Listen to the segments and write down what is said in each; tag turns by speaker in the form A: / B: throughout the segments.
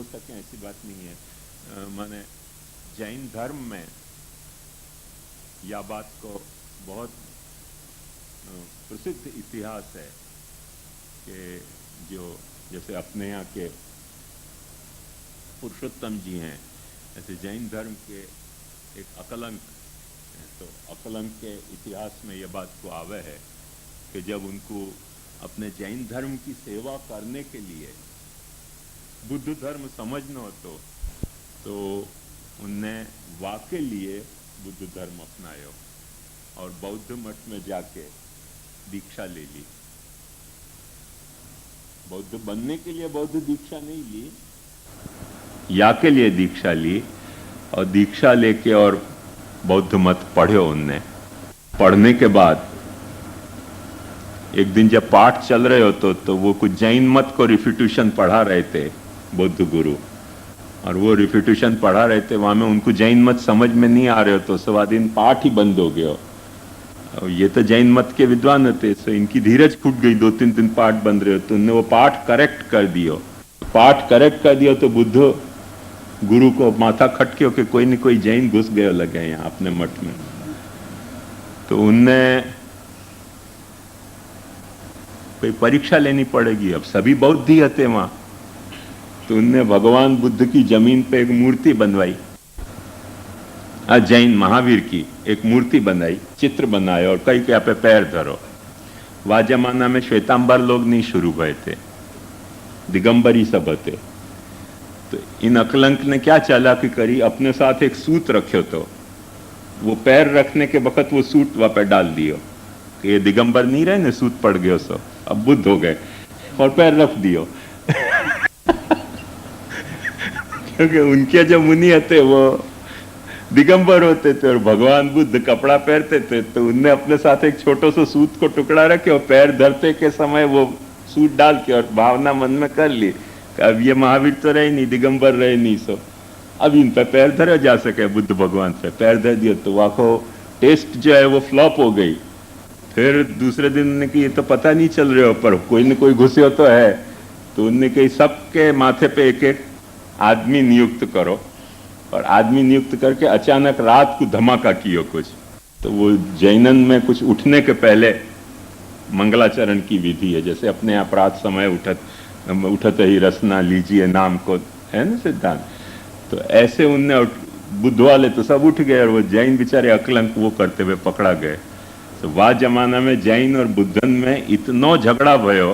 A: हो सके ऐसी बात नहीं है। माने जैन धर्म में यह बात को बहुत प्रसिद्ध इतिहास है कि जो जैसे अपने यहाँ के पुरुषोत्तम जी हैं, ऐसे जैन धर्म के एक अकलंक हैं। तो अकलंक के इतिहास में यह बात को आवे है कि जब उनको अपने जैन धर्म की सेवा करने के लिए बुद्ध धर्म समझना हो तो उनने वाके लिए बुद्ध धर्म अपनाया और बौद्ध मठ में जाके दीक्षा ले ली। बौद्ध बनने के लिए बौद्ध दीक्षा नहीं ली, या के लिए दीक्षा ली और दीक्षा लेके और बौद्ध मत पढ़े उनने। पढ़ने के बाद एक दिन जब पाठ चल रहे हो तो वो कुछ जैन मत को रिफ्यूटेशन पढ़ा रहे थे बौद्ध गुरु, और वो रिफ्यूटेशन पढ़ा रहे थे, वहां में उनको जैन मत समझ में नहीं आ रहे हो तो सवा दिन पाठ ही बंद हो गया। और ये तो जैन मत के विद्वान थे, तो इनकी धीरज फूट गई। 2-3 दिन पाठ बंद रहे हो तो उन्होंने वो पाठ करेक्ट कर दियो। पाठ करेक्ट कर दिया तो बुद्ध गुरु को माथा खटके कि कोई न कोई जैन घुस गए लगे यहाँ अपने मठ में। तो उनने कोई परीक्षा लेनी पड़ेगी, अब सभी बौद्ध ही थे वहां। तो उनने भगवान बुद्ध की जमीन पे एक मूर्ति बनवाई, जैन महावीर की एक मूर्ति बनाई, चित्र बनाए और कई क्या पे पैर धरो। वह जमाना में श्वेतांबर लोग नहीं शुरू हुए थे, दिगंबरी सब थे। तो इन अकलंक ने क्या चालाकी करी, अपने साथ एक सूत रखे तो वो पैर रखने के वक्त वो सूट वहां पे डाल दियो कि ये दिगंबर नहीं रहे ना, सूत पड़ गयो सो अब बुद्ध हो गए, और पैर रख दियो। क्योंकि उनके जो मुनि थे वो दिगंबर होते थे और भगवान बुद्ध कपड़ा पहनते थे, तो उनने अपने साथ एक छोटो सा सूत को टुकड़ा रखे और पैर धरते के समय वो सूट डाल के और भावना मन में कर ली अब ये महावीर तो रहे नहीं, दिगंबर रहे नहीं, सो अब इन पर पैर धरे जा सके। बुद्ध भगवान पे पैर धर दिया तो वाको टेस्ट जो है वो फ्लॉप हो गई। फिर दूसरे दिन ने कि ये तो पता नहीं चल रहे हो पर कोई न कोई घुसे हो तो है। तो उनने कही सबके माथे पे एक एक आदमी नियुक्त करो, और आदमी नियुक्त करके अचानक रात को धमाका कियो कुछ। तो वो जैनन में कुछ उठने के पहले मंगलाचरण की विधि है, जैसे अपने अपराध समय उठत ही रसना लीजिए नाम को, है ना सिद्धांत। तो ऐसे उनने बुद्ध वाले तो सब उठ गए और वो जैन बेचारे अकलंक वो करते हुए पकड़ा गए। तो वह जमाना में जैन और बुद्धन में इतना झगड़ा भयो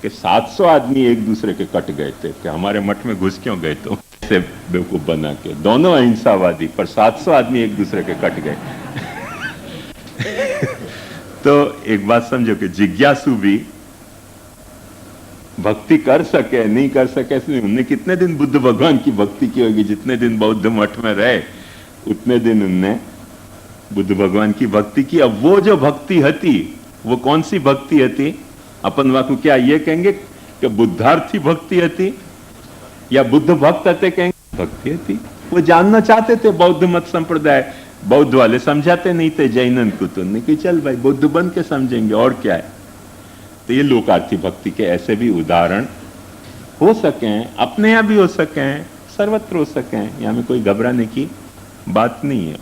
A: कि 700 आदमी एक दूसरे के कट गए थे कि हमारे मठ में घुस क्यों गए, तो से बेवकूफ बना के दोनों अहिंसावादी, पर 700 आदमी एक दूसरे के कट गए। तो एक बात समझो कि जिज्ञासु भी भक्ति कर सके नहीं कर सके, उनने कितने दिन बुद्ध भगवान की भक्ति की होगी, जितने दिन बौद्ध मठ में रहे उतने दिन उनने बुद्ध भगवान की भक्ति की। अब वो जो भक्ति हती वो कौन सी भक्ति हती, अपन वाकु क्या ये कहेंगे कि बुद्धार्थी भक्ति हती या बुद्ध भक्त थे, कहेंगे भक्ति हती। वो जानना चाहते थे बौद्ध मत संप्रदाय, बौद्ध वाले समझाते नहीं थे जैनन को, तो उन्होंने कहा चल भाई बौद्ध बन के समझेंगे और क्या है। तो ये लोकार्थी भक्ति के ऐसे भी उदाहरण हो सके, अपने यहाँ भी हो सके, सर्वत्र हो सके, यहाँ में कोई घबराने की बात नहीं है।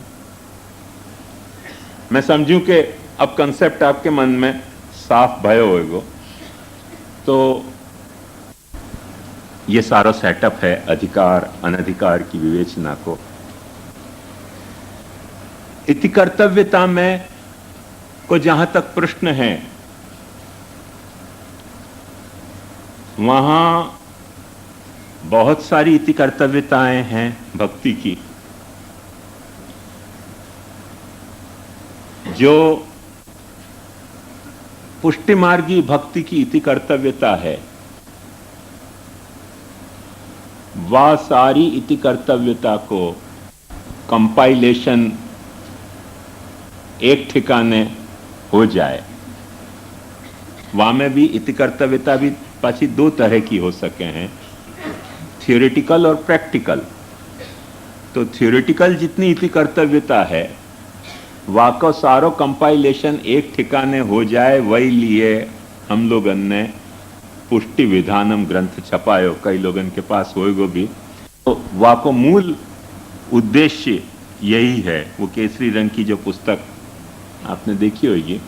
A: मैं समझूं कि अब कंसेप्ट आपके मन में साफ भयो होगा। तो ये सारा सेटअप है अधिकार अनधिकार की विवेचना को। इति कर्तव्यता में को जहां तक प्रश्न है, वहां बहुत सारी इति कर्तव्यताएं हैं भक्ति की, जो पुष्टि मार्गी भक्ति की इति कर्तव्यता है, वह सारी इति कर्तव्यता को कंपाइलेशन एक ठिकाने हो जाए। वहां में भी इति कर्तव्यता भी पाची दो तरह की हो सके हैं, थियोरेटिकल और प्रैक्टिकल। तो थियोरेटिकल जितनी इति कर्तव्यता है वह को सारो कंपाइलेशन एक ठिकाने हो जाए, वही लिए हम लोगन ने पुष्टि विधानम ग्रंथ छपायो, कई लोगन के पास होएगो भी, तो वाको मूल उद्देश्य यही है। वो केसरी रंग की जो पुस्तक आपने देखी होगी,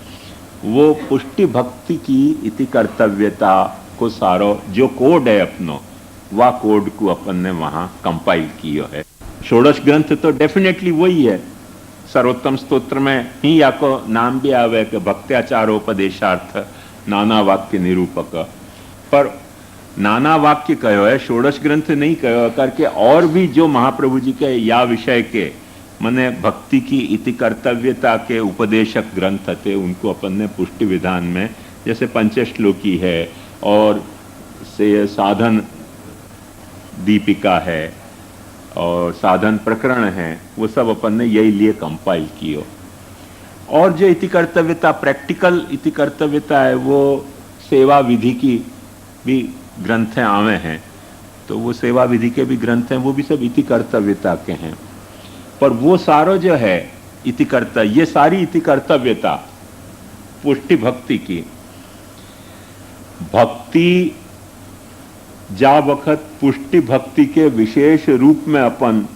A: वो पुष्टि भक्ति की इति कर्तव्यता को सारो जो कोड है अपनो, वह कोड को अपन ने वहां कंपाइल किया है। षोडश ग्रंथ तो डेफिनेटली वही है। सर्वोत्तम स्तोत्र में ही याको नाम भी आवे कि भक्त्याचारोपदेशार्थ नाना वाक्य निरूपक, पर नाना वाक्य कहो है, षोडश ग्रंथ नहीं कहो करके और भी जो महाप्रभु जी के या विषय के मने भक्ति की इति कर्तव्यता के उपदेशक ग्रंथ थे, उनको अपन ने पुष्टि विधान में, जैसे पंचश्लोकी है और से साधन दीपिका है और साधन प्रकरण है, वो सब अपन ने यही लिए कंपाइल कियो। और जो इति कर्तव्यता, प्रैक्टिकल इति कर्तव्यता है, वो सेवा विधि की भी ग्रंथ आवे हैं, तो वो सेवा विधि के भी ग्रंथ हैं, वो भी सब इति कर्तव्यता के हैं। पर वो सारो जो है इति कर्तव्य, ये सारी इति कर्तव्यता पुष्टि भक्ति की, भक्ति जा वक्त पुष्टि भक्ति के विशेष रूप में अपन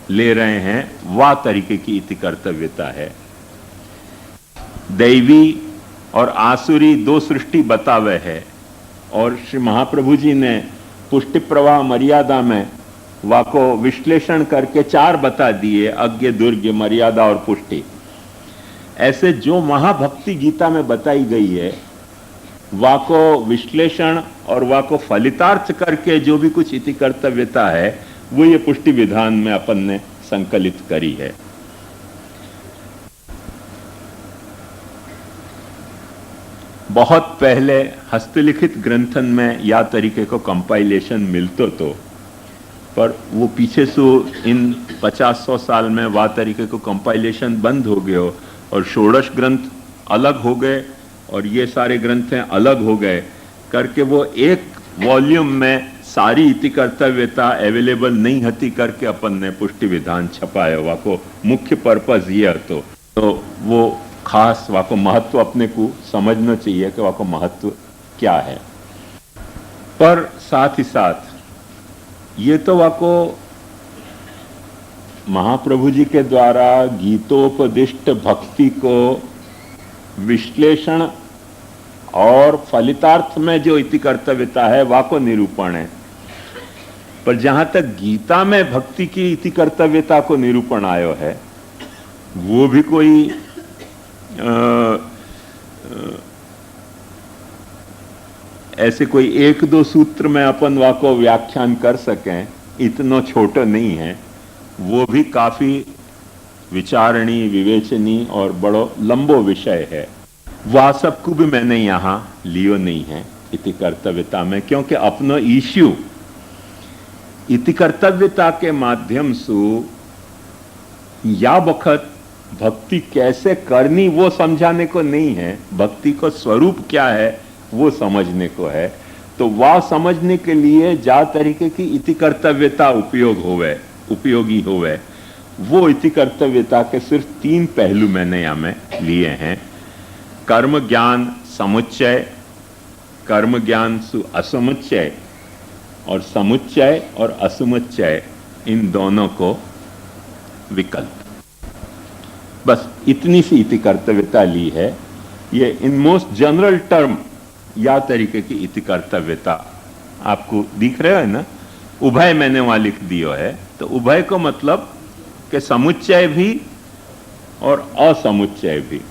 A: ले रहे हैं, वह तरीके की इति कर्तव्यता है। दैवी और आसुरी दो सृष्टि बतावे है, और श्री महाप्रभु जी ने पुष्टि प्रवाह मर्यादा में वाको विश्लेषण करके 4 बता दिए, अज्ञ, दुर्ज्ञ, मर्यादा और पुष्टि। ऐसे जो महाभक्ति गीता में बताई गई है, वाको विश्लेषण और वाको फलितार्थ करके जो भी कुछ इति कर्तव्यता है, वो ये पुष्टि विधान में अपन ने संकलित करी है। बहुत पहले हस्तलिखित ग्रंथन में या तरीके को कंपाइलेशन मिलतो तो, पर वो पीछे से इन 50-100 साल में वह तरीके को कंपाइलेशन बंद हो गए और षोडश ग्रंथ अलग हो गए और ये सारे ग्रंथ हैं अलग हो गए करके, वो एक वॉल्यूम में सारी इति कर्तव्यता अवेलेबल नहीं हती करके अपन ने पुष्टि विधान छपाया। वाको मुख्य पर्पज ये तो वो खास वाको महत्व अपने को समझना चाहिए कि वाको महत्व क्या है। पर साथ ही साथ ये तो वाको महाप्रभु जी के द्वारा गीतोपदिष्ट भक्ति को विश्लेषण और फलितार्थ में जो इति कर्तव्यता है, वाको निरूपण है। पर जहां तक गीता में भक्ति की इति कर्तव्यता को निरूपण आयो है, वो भी कोई ऐसे कोई 1-2 सूत्र में अपन वाको व्याख्यान कर सकें, इतना छोटा नहीं है। वो भी काफी विचारणीय, विवेचनीय और बड़ो लंबो विषय है। वह सबको भी मैंने यहां लियो नहीं है इति कर्तव्यता में, क्योंकि अपनो इश्यू इति कर्तव्यता के माध्यम से या वक्त भक्ति कैसे करनी वो समझाने को नहीं है, भक्ति को स्वरूप क्या है वो समझने को है। तो वह समझने के लिए जा तरीके की इति कर्तव्यता उपयोगी होवे, वो इति कर्तव्यता के सिर्फ 3 पहलू मैंने यहां में लिए हैं। कर्म ज्ञान समुच्चय, कर्म ज्ञान सु असमुच्चय, और समुच्चय और असमुच्चय, इन दोनों को विकल्प। बस इतनी सी इति कर्तव्यता ली है। ये इन मोस्ट जनरल टर्म या तरीके की इति कर्तव्यता आपको दिख रहे है ना। उभय मैंने वहां लिख दियो है, तो उभय को मतलब कि समुच्चय भी और असमुच्चय भी।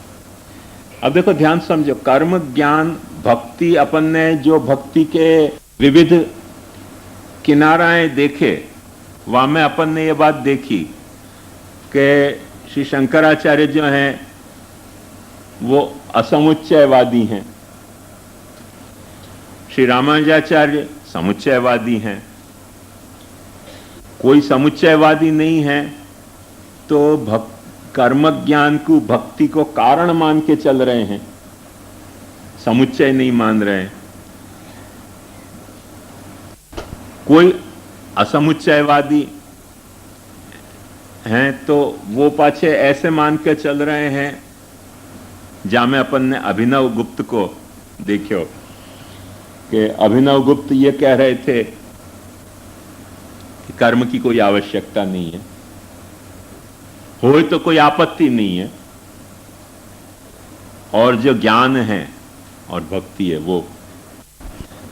A: अब देखो ध्यान समझो, कर्म ज्ञान भक्ति, अपन ने जो भक्ति के विविध किनाराएं देखे, वहां में अपन ने ये बात देखी कि श्री शंकराचार्य जो हैं वो असमुच्चयवादी हैं, श्री रामानुजाचार्य समुच्चयवादी हैं। कोई समुच्चयवादी नहीं है तो कर्म ज्ञान को, भक्ति को कारण मान के चल रहे हैं, समुच्चय नहीं मान रहे हैं। कोई असमुच्चयवादी हैं तो वो पाछे ऐसे मान के चल रहे हैं, जहां में अपन ने अभिनव गुप्त को देखो कि अभिनव गुप्त ये कह रहे थे कर्म की कोई आवश्यकता नहीं है, हो तो कोई आपत्ति नहीं है। और जो ज्ञान है और भक्ति है वो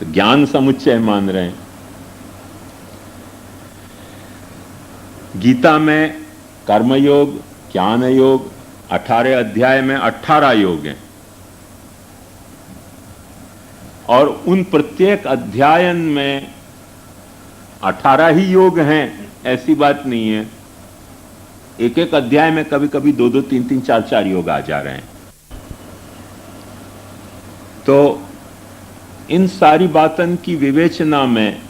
A: तो ज्ञान समुच्चय मान रहे हैं। गीता में कर्मयोग, ज्ञान योग 18 अध्याय में 18 योग हैं और उन प्रत्येक अध्यायन में 18 ही योग हैं ऐसी बात नहीं है। एक एक अध्याय में कभी कभी 2-2, 3-3, 4-4 योग आ जा रहे हैं। तो इन सारी बातों की विवेचना में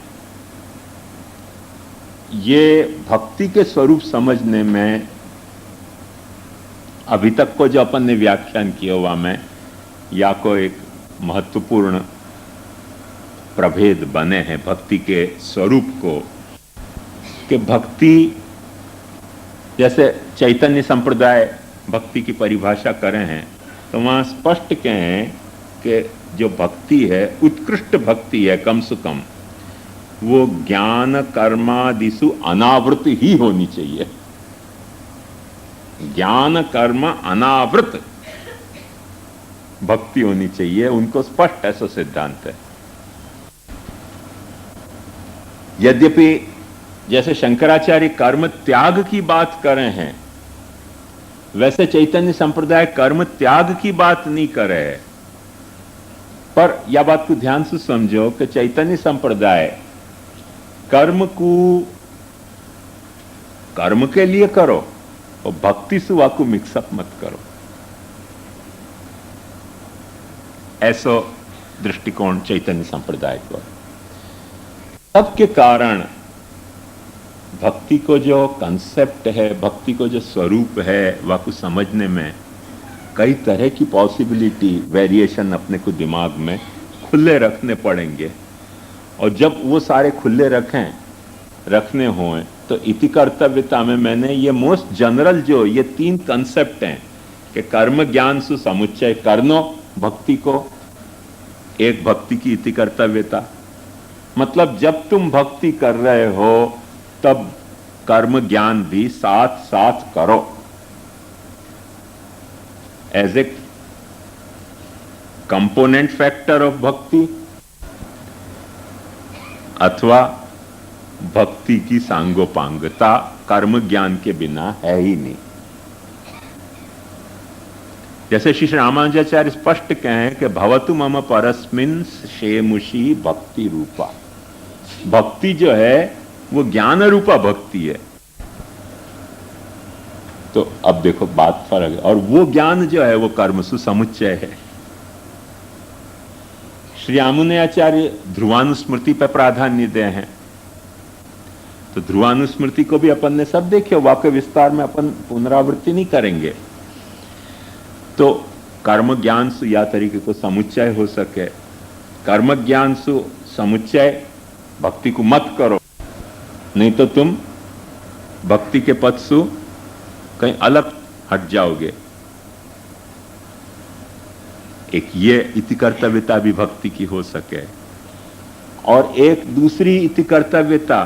A: ये भक्ति के स्वरूप समझने में अभी तक को जो अपन ने व्याख्यान किया हुआ में या को एक महत्वपूर्ण प्रभेद बने हैं भक्ति के स्वरूप को, कि भक्ति जैसे चैतन्य संप्रदाय भक्ति की परिभाषा करे हैं तो वहां स्पष्ट कहें कि जो भक्ति है उत्कृष्ट भक्ति है, कम से कम वो ज्ञान कर्मादिषु अनावृत ही होनी चाहिए। ज्ञान कर्म अनावृत भक्ति होनी चाहिए, उनको स्पष्ट ऐसा सिद्धांत है। यद्यपि जैसे शंकराचार्य कर्म त्याग की बात करें हैं, वैसे चैतन्य संप्रदाय कर्म त्याग की बात नहीं करे। पर यह बात को ध्यान से समझो कि चैतन्य संप्रदाय कर्म को कर्म के लिए करो और भक्ति से वाकु मिक्सअप मत करो, ऐसा दृष्टिकोण चैतन्य संप्रदाय को। सबके कारण भक्ति को जो कंसेप्ट है, भक्ति को जो स्वरूप है, वाकु समझने में कई तरह की पॉसिबिलिटी, वेरिएशन अपने को दिमाग में खुले रखने पड़ेंगे। और जब वो सारे खुले रखने हों तो इति कर्तव्यता में मैंने ये मोस्ट जनरल जो ये 3 कंसेप्ट हैं कि कर्म ज्ञान सु समुच्चय करनो भक्ति को, एक भक्ति की इति कर्तव्यता, मतलब जब तुम भक्ति कर रहे हो तब कर्म ज्ञान भी साथ साथ करो as a component factor of bhakti, अथवा भक्ति की सांगोपांगता कर्म ज्ञान के बिना है ही नहीं। जैसे श्री रामानुजाचार्य स्पष्ट कहें कि भवतु मम परस्मिन् शेमुषी भक्ति रूपा, भक्ति जो है वो ज्ञान रूपा भक्ति है। तो अब देखो बात फर्क है, और वो ज्ञान जो है वो कर्म सु समुच्चय है। श्री आचार्य ध्रुवानुस्मृति पर प्राधान्य दे हैं, तो ध्रुवानुस्मृति को भी अपन ने सब देखे, वाक्य विस्तार में अपन पुनरावृत्ति नहीं करेंगे। तो कर्म ज्ञान सु या तरीके को समुच्चय हो सके, कर्म ज्ञान सु समुच्चय भक्ति को मत करो, नहीं तो तुम भक्ति के पथ सु कहीं अलग हट जाओगे। एक ये इति कर्तव्यता भी भक्ति की हो सके, और एक दूसरी इति कर्तव्यता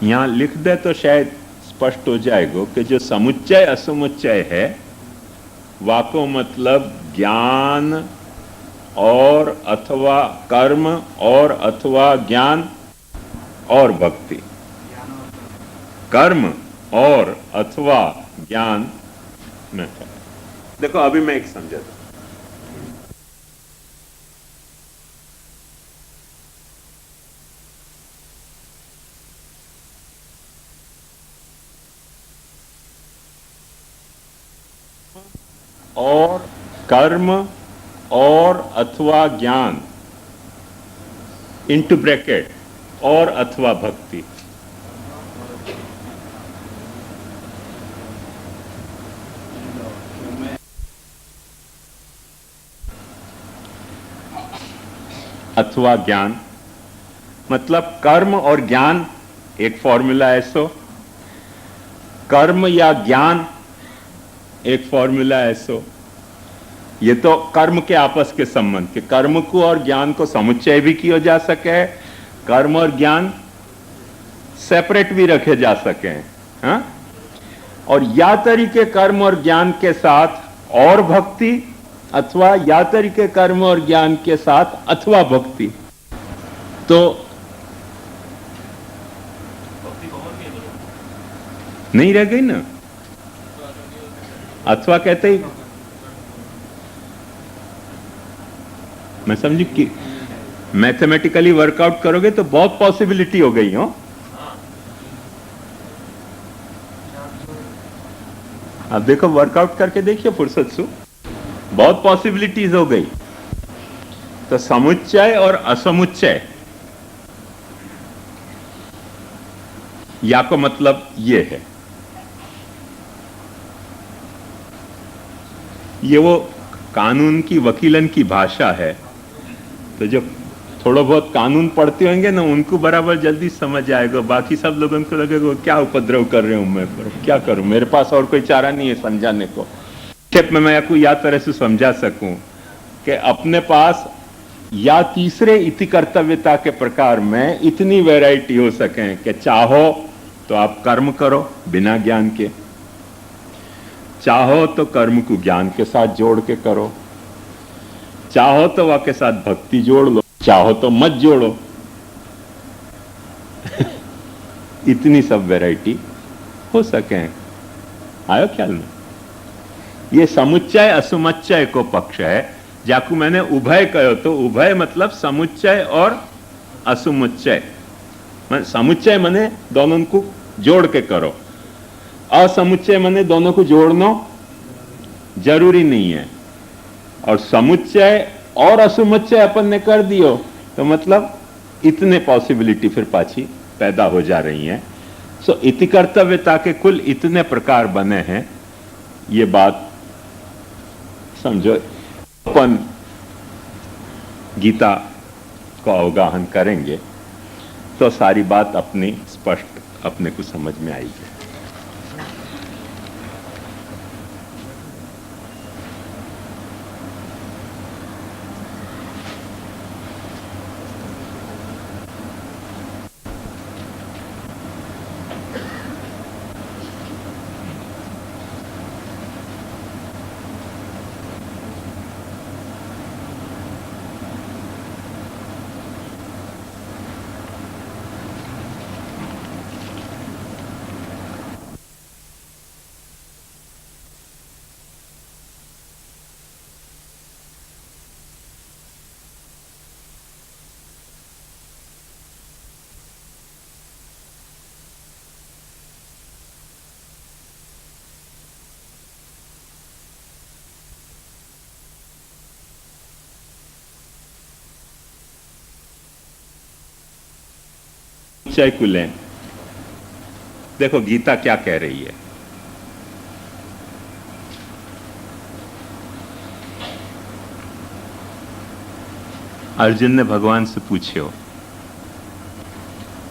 A: यहां लिख दे तो शायद स्पष्ट हो जाएगा कि जो समुच्चय असमुच्चय है वाको मतलब ज्ञान और अथवा कर्म और अथवा ज्ञान और भक्ति, कर्म और अथवा ज्ञान में। देखो अभी मैं एक समझाता हूं। और कर्म और अथवा ज्ञान इंटू ब्रैकेट और अथवा भक्ति, अथवा ज्ञान मतलब कर्म और ज्ञान एक फॉर्मूला है, सो कर्म या ज्ञान एक फॉर्मूला है। सो ये तो कर्म के आपस के संबंध के, कर्म को और ज्ञान को समुच्चय भी किया जा सके, कर्म और ज्ञान सेपरेट भी रखे जा सकें, हाँ? और या तरीके कर्म और ज्ञान के साथ और भक्ति, अथवा या तरीके कर्म और ज्ञान के साथ अथवा भक्ति। तो नहीं रह गई ना, अथवा कहते ही मैं समझू कि मैथमेटिकली वर्कआउट करोगे तो बहुत पॉसिबिलिटी हो गई हो। अब देखो, वर्कआउट करके देखिए फुर्सत से, बहुत पॉसिबिलिटीज हो गई। तो समुच्चय और असमुच्चय, या को मतलब ये है, ये वो कानून की वकीलन की भाषा है। तो जो थोड़ा बहुत कानून पढ़ते होंगे ना, उनको बराबर जल्दी समझ आएगा। बाकी सब लोगों को लगेगा क्या उपद्रव कर रहे हूं मैं, क्या करूं, मेरे पास और कोई चारा नहीं है समझाने को। संक्षेप में मैं आपको या तरह से समझा सकूं कि अपने पास या तीसरे इति कर्तव्यता के प्रकार में इतनी वैरायटी हो सके कि चाहो तो आप कर्म करो बिना ज्ञान के, चाहो तो कर्म को ज्ञान के साथ जोड़ के करो, चाहो तो वह के साथ भक्ति जोड़ लो, चाहो तो मत जोड़ो। इतनी सब वैरायटी हो सके। आयो ख्याल में? ये समुच्चय असमुच्चय को पक्ष है, जाकू मैंने उभय कहो। तो उभय मतलब समुच्चय और असमुच्चय। समुच्चय मने दोनों को जोड़ के करो, असमुच्चय मने दोनों को जोड़ना जरूरी नहीं है। और समुच्चय और असमुच्चय अपन ने कर दियो तो मतलब इतने पॉसिबिलिटी फिर पाछी पैदा हो जा रही हैं। सो इति कर्तव्यता के कुल इतने प्रकार बने हैं, ये बात समझो। अपन गीता को अवगाहन करेंगे तो सारी बात अपनी स्पष्ट अपने को समझ में आएगी। निश्चय को लें। देखो गीता क्या कह रही है। अर्जुन ने भगवान से पूछो,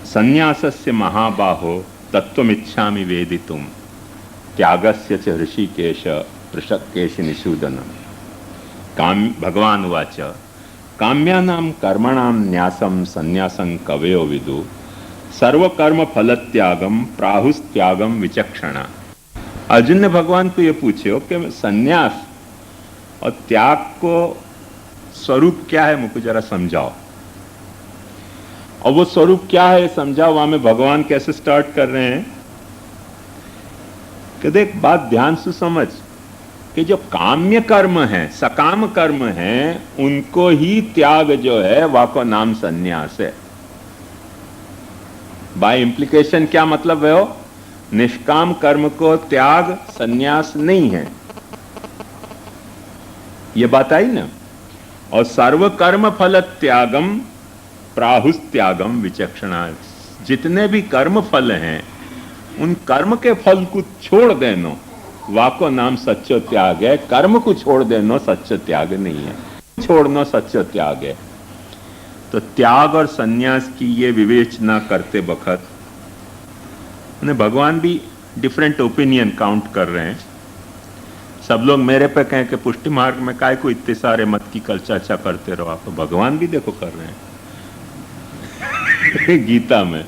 A: संन्यासस्य महाबाहो तत्त्वमिच्छामि वेदितुम त्यागस्य च ऋषिकेश पृषक्केश निषूदनम। भगवान उवाच काम्यानां कर्मणां न्यासं संन्यासं कवयो विदु सर्वकर्म फलत्यागम प्राहुस्त्यागम विचक्षणा। अर्जुन ने भगवान को यह पूछो कि संन्यास और त्याग को स्वरूप क्या है, मुझको जरा समझाओ। और वो स्वरूप क्या है समझाओ। वहां में भगवान कैसे स्टार्ट कर रहे हैं कि देख बात ध्यान से समझ कि जो काम्य कर्म है, सकाम कर्म है, उनको ही त्याग जो है वह को नाम संन्यास है। बाय इंप्लीकेशन क्या मतलब है? वो निष्काम कर्म को त्याग संन्यास नहीं है, ये बात आई ना। और सर्व कर्म फल त्यागम प्राहुस त्यागम विचक्षणा। जितने भी कर्म फल हैं उन कर्म के फल को छोड़ देनो वाको नाम सच्चो त्याग है। कर्म को छोड़ देनो सच्चो त्याग नहीं है, छोड़ना सच्चो त्याग है। तो त्याग और सन्यास की ये विवेचना करते वक्त भगवान भी डिफरेंट ओपिनियन काउंट कर रहे हैं। सब लोग मेरे पे कहें कि पुष्टि मार्ग में काय को इतने सारे मत की कल चर्चा करते रहो, आप तो भगवान भी देखो कर रहे हैं। गीता में।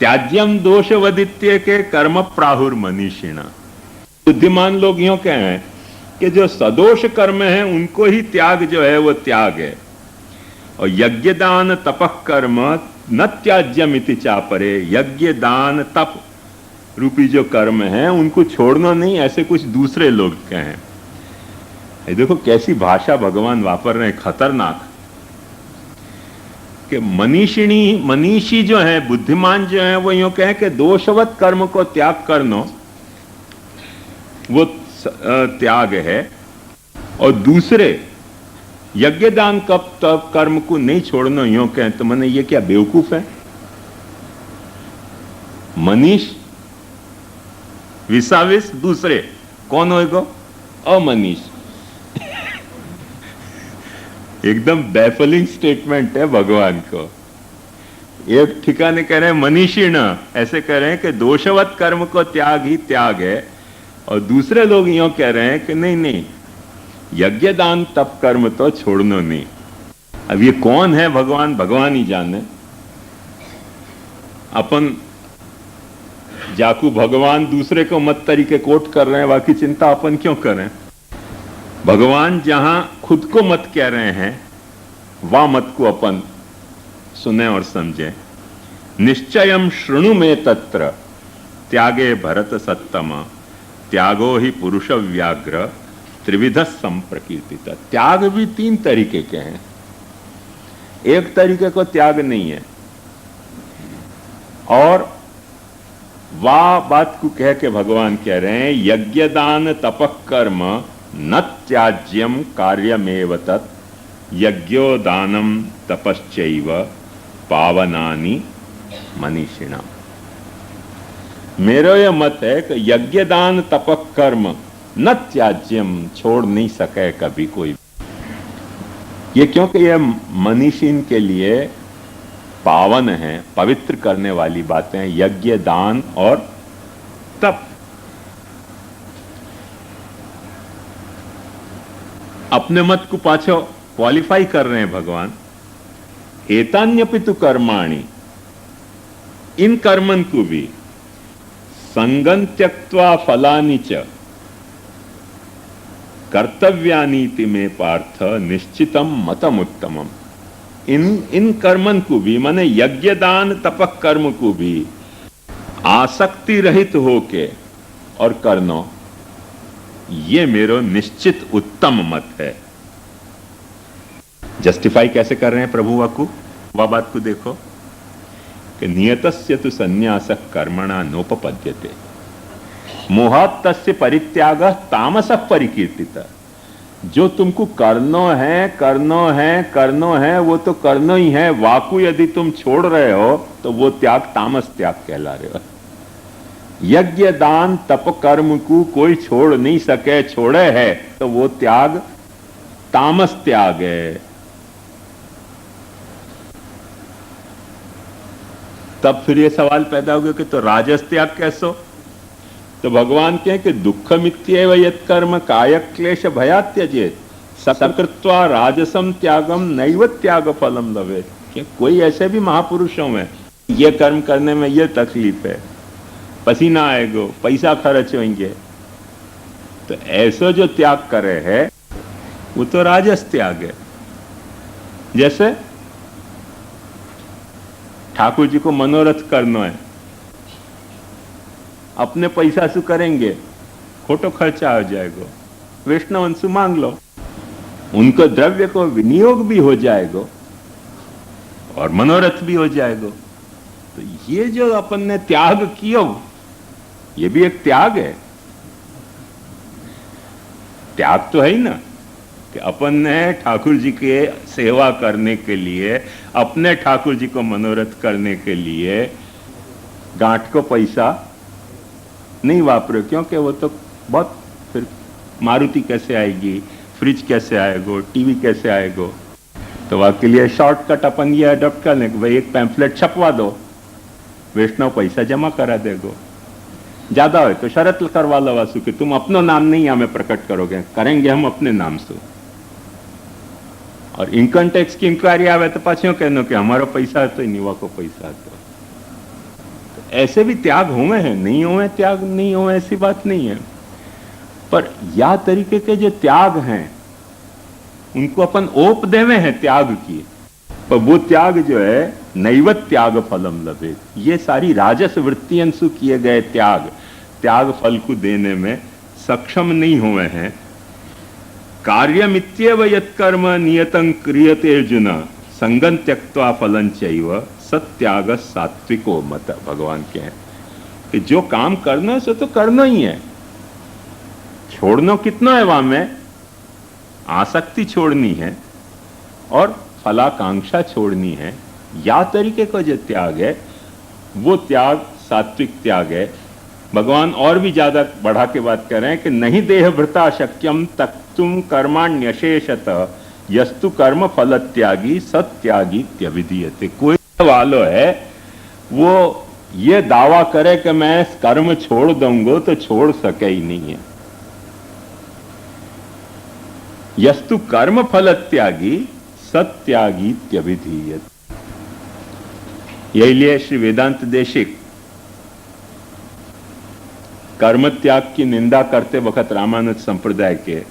A: त्याज्यम दोष वदित्य के कर्म प्राहुर मनीषिणा। बुद्धिमान लोग यूं कहें कि जो सदोष कर्म है उनको ही त्याग जो है वो त्याग है, और यज्ञ दान तपः कर्म न त्याज्यम इति चापरे। यज्ञ दान तप रूपी जो कर्म है उनको छोड़ना नहीं, ऐसे कुछ दूसरे लोग कहें। ये देखो कैसी भाषा भगवान वापर रहे हैं, खतरनाक। कि मनीषी जो है, बुद्धिमान जो है, वो यूं कहें कि दोषवत कर्म को त्याग करना वो त्याग है, और दूसरे यज्ञ दान कब तब कर्म को नहीं छोड़ना यूं कहें तो मैंने ये क्या बेवकूफ है? मनीष विसाविस दूसरे कौन होएगा? अमनीष। एकदम बैफलिंग स्टेटमेंट है भगवान को। एक ठिकाने कह रहे हैं मनीषिण, ऐसे कह रहे हैं कि दोषवत कर्म को त्याग ही त्याग है, और दूसरे लोग यूं कह रहे हैं कि नहीं नहीं, यज्ञ दान तप कर्म तो छोड़ना नहीं। अब ये कौन है भगवान? भगवान ही जाने। अपन जाकू भगवान दूसरे को मत तरीके कोट कर रहे हैं, बाकी चिंता अपन क्यों करें? भगवान जहां खुद को मत कह रहे हैं वह मत को अपन सुने और समझें। निश्चयम शृणु में तत्र त्यागे भरत सत्तम त्यागो ही पुरुष व्याघ्र त्रिविध संप्रकीर्तित। त्याग भी तीन तरीके के हैं, एक तरीके को त्याग नहीं है। और वाह बात को कह के भगवान कह रहे हैं यज्ञ दान तपः कर्म न त्याज्यम कार्यमेव तत् यज्ञो दानम तपश्चैव पावनानि मनीषिणा। मेरा यह मत है कि यज्ञ दान तपः कर्म न त्याज्यम, छोड़ नहीं सके कभी कोई। ये क्योंकि यह मनीषिन के लिए पावन है, पवित्र करने वाली बातें, यज्ञ दान और तप। अपने मत को पाछो क्वालिफाई कर रहे हैं भगवान। एतान्यपितु कर्माणि, इन कर्मन को भी संगं त्यक्त्वा फलानि च कर्तव्यानीति में पार्थ निश्चितम मतम उत्तमम। इन कर्मन को भी, माने यज्ञ दान तपक कर्म को भी आसक्ति रहित होके और करना, ये मेरो निश्चित उत्तम मत है। जस्टिफाई कैसे कर रहे हैं प्रभु वाकु? वह बात को देखो कि नियतस्य तु संन्यासः कर्मणा नोपपद्यते मोहात् तस्य परित्यागः तामसः परिकीर्तितः। जो तुमको करनो है वो तो करना ही है। वाकु यदि तुम छोड़ रहे हो तो वो त्याग तामस त्याग कहला रहे हो। यज्ञ दान तप कर्म को कोई छोड़ नहीं सके, छोड़े है तो वो त्याग तामस त्याग है। तब फिर ये सवाल पैदा हो गया कि तो राजस त्याग कैसो? तो भगवान कहें कि दुःखमित्येव यत् कर्म काय क्लेश भयात् त्यजेत् सकृत्वा राजसम त्यागम नैव त्याग फलम लभेत्। क्या कोई ऐसे भी महापुरुषों में ये कर्म करने में ये तकलीफ है, पसीना आएगा, पैसा खर्च होंगे, तो ऐसा जो त्याग करे है वो तो राजस त्याग है। जैसे ठाकुर जी को मनोरथ करना है, अपने पैसा से करेंगे, खोटो खर्चा हो जाएगा, वैष्णव से मांग लो, उनको द्रव्य को विनियोग भी हो जाएगा और मनोरथ भी हो जाएगा। तो ये जो अपन ने त्याग किया ये भी एक त्याग है। त्याग तो है ही ना कि अपन ने ठाकुर जी के सेवा करने के लिए, अपने ठाकुर जी को मनोरथ करने के लिए गांठ को पैसा नहीं वापरे, क्योंकि वो तो बहुत, फिर मारुति कैसे आएगी, फ्रिज कैसे आएगा, टीवी कैसे आएगा। तो वह के लिए शॉर्टकट अपन ये अडॉप्ट कर लें, भाई एक पैम्फलेट छपवा दो, वैष्णव पैसा जमा करा देगो। ज्यादा हो तो शरत करवा लो वासु कि तुम अपना नाम नहीं हमें प्रकट करोगे, करेंगे हम अपने नाम से। और इनकम टैक्स की इंक्वायरी आवे तो पाछो कहनो कि हमारो पैसा तो नीवा को पैसा तो ऐसे भी त्याग हुए हैं, नहीं हुए त्याग नहीं हुए ऐसी बात नहीं है। पर या तरीके के जो त्याग हैं उनको अपन ओप देवे हैं त्याग की, पर वो त्याग जो है नैवत त्याग फलम लभे, ये सारी राजस वृत्तियों से किए गए त्याग फल को देने में सक्षम नहीं हुए हैं। कार्यमित्येव यत्कर्म नियतं क्रियते अर्जुन संगं त्यक्त्वा फलं चैव सत्याग सात्विको मत। भगवान के हैं कि जो काम करना है सो तो करना ही है, छोड़ना कितना है वहां में, आसक्ति छोड़नी है और फलाकांक्षा छोड़नी है। या तरीके का जो त्याग है वो त्याग सात्विक त्याग है। भगवान और भी ज्यादा बढ़ा के बात कर रहे हैं कि नहीं देह भृता शक्यम तक्तुम कर्माण्यशेषत यस्तु कर्म फल त्यागी सत्यागी त्यविधीयते। कोई वालो है वो ये दावा करे कि मैं कर्म छोड़ दूंगा तो छोड़ सके ही नहीं है। यस्तु कर्म फल त्यागी सत्यागी त्यविधीयते। यही लिए श्री वेदांत देशिक कर्म त्याग की निंदा करते वक्त रामानुज संप्रदाय के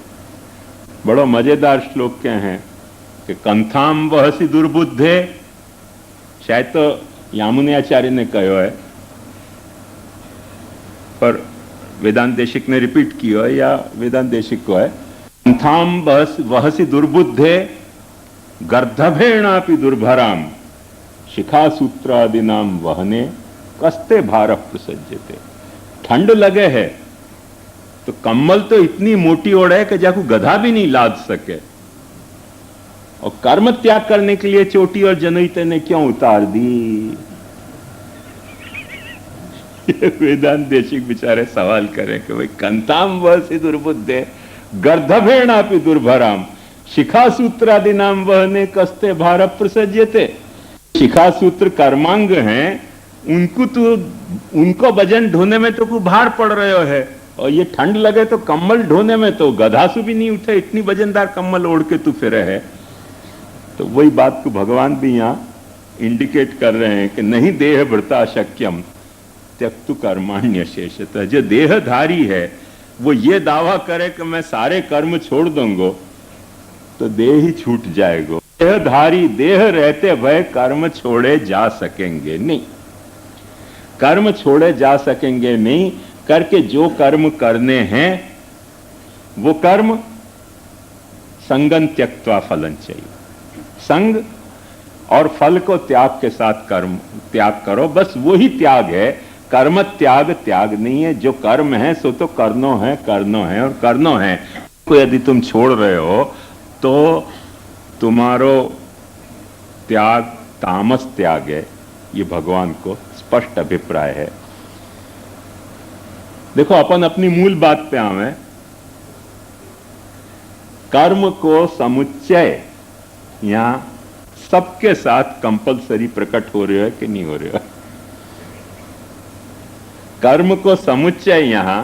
A: बड़ो मजेदार श्लोक के हैं कि कंथाम वहसी दुर्बुद्धे, शायद तो यामुनाचार्य ने कहो है पर वेदांत देशिक ने रिपीट किया है या वेदांत देशिक को है। कंथाम वहसी दुर्बुद्धे गर्धभेणापि दुर्भराम शिखा सूत्रादिनाम वहने कस्ते भार प्रसज्जते। ठंड लगे है तो कम्बल तो इतनी मोटी ओढ़े कि जाको गधा भी नहीं लाद सके, और कर्म त्याग करने के लिए चोटी और जनई तेने क्यों उतार दी। वेदांत देशिक बेचारे सवाल करें कि भाई कंताम वसी दुर्बुद्धे गर्धभेणापि दुर्भराम शिखा सूत्रादि नाम वहने कस्ते भार प्रसज्यते। शिखा सूत्र कर्मांग हैं, उनको वजन ढोने में तो भार पड़ रहे है, और ये ठंड लगे तो कम्बल ढोने में तो गधासु भी नहीं उठे, इतनी वजनदार कम्बल ओढ़ के तू फिरे है। तो वही बात को भगवान भी यहाँ इंडिकेट कर रहे हैं कि नहीं देह भृता शक्यम त्यक्तु कर्माण्य शेषत। जो देहधारी है वो ये दावा करे कि मैं सारे कर्म छोड़ दूंगा तो देह ही छूट जाएगा। देहधारी देह रहते भय कर्म छोड़े जा सकेंगे नहीं, कर्म छोड़े जा सकेंगे नहीं। करके जो कर्म करने हैं वो कर्म संगं त्यक्त्वा फलं चाहिए, संग और फल को त्याग के साथ कर्म त्याग करो, बस वही त्याग है। कर्म त्याग त्याग नहीं है, जो कर्म है सो तो करनो है और करनो है। को यदि तुम छोड़ रहे हो तो तुम्हारो त्याग तामस त्याग है, ये भगवान को स्पष्ट अभिप्राय है। देखो अपन अपनी मूल बात पे आवे, कर्म को समुच्चय यहां सबके साथ कंपलसरी प्रकट हो रहे हो कि नहीं हो रहे हो। कर्म को समुच्चय यहां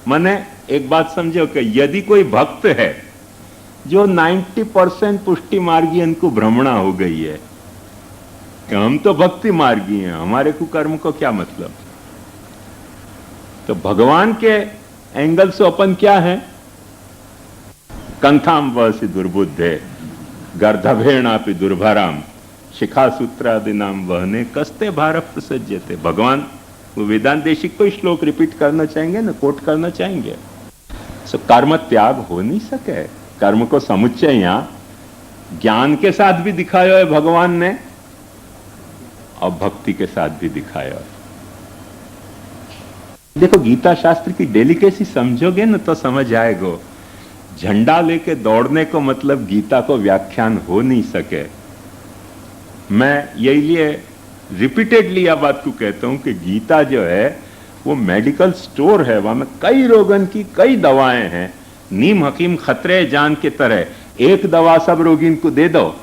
A: माने एक बात समझो कि यदि कोई भक्त है जो 90% पुष्टि मार्गी इनको भ्रमणा हो गई है कि हम तो भक्ति मार्गी हैं, हमारे को कर्म को क्या मतलब। तो भगवान के एंगल से अपन क्या है, कंथाम वसी दुर्बुद्धे गर्धभेणापि दुर्भराम शिखा सूत्रादि नाम वहने कस्ते भार प्रसज्यते। भगवान वो वेदांत देशिक को श्लोक रिपीट करना चाहेंगे ना, कोट करना चाहेंगे। सो कर्म त्याग हो नहीं सके। कर्म को समुच्चय यहां ज्ञान के साथ भी दिखाया है भगवान ने और भक्ति के साथ भी दिखाया है। देखो गीता शास्त्र की डेलिकेसी समझोगे ना तो समझ आएगा। झंडा लेके दौड़ने को मतलब गीता को व्याख्यान हो नहीं सके। मैं यही लिए रिपीटेडली यह बात को कहता हूं कि गीता जो है वो मेडिकल स्टोर है, वहां में कई रोगन की कई दवाएं हैं। नीम हकीम खतरे जान के तरह एक दवा सब रोगिन को दे दो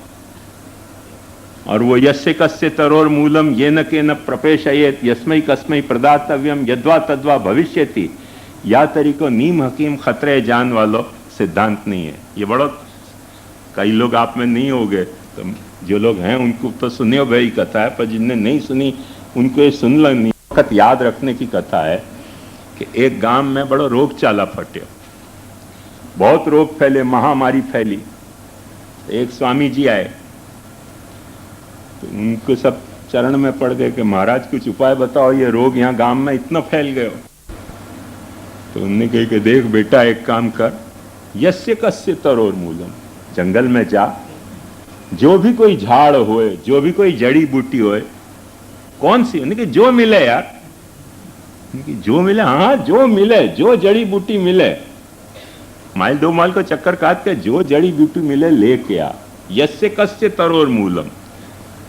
A: और वो यस्य कस्य तरोर मूलम ये न के न प्रपेशयेत यस्मै कस्मै प्रदातव्यम यद्वा तद्वा भविष्यति। या तरीको नीम हकीम खतरे जान वालो सिद्धांत नहीं है। ये बड़ो कई लोग आप में नहीं होंगे, तो जो लोग हैं उनको तो सुने हो भाई कथा है, पर जिनने नहीं सुनी उनको ये सुन लेनी वक्त याद रखने की कथा है कि एक गांव में बड़ो रोग चाला फटे, बहुत रोग फैले, महामारी फैली। एक स्वामी जी आए तो उनको सब चरण में पड़ गए कि महाराज कुछ उपाय बताओ, ये रोग यहाँ गांव में इतना फैल गयो। तो उन्होंने कहा कि देख बेटा एक काम कर, यस्य कस्य तरोर मूलम, जंगल में जा, जो भी कोई झाड़ होए, जो भी कोई जड़ी बूटी होए, कौन सी, उन्हें जो मिले यार, जो मिले, हाँ जो मिले, जो जड़ी बूटी मिले, माइल 2 माइल को चक्कर काट के जो जड़ी बूटी मिले लेके आ। यस्य कस्य तरोर मूलम,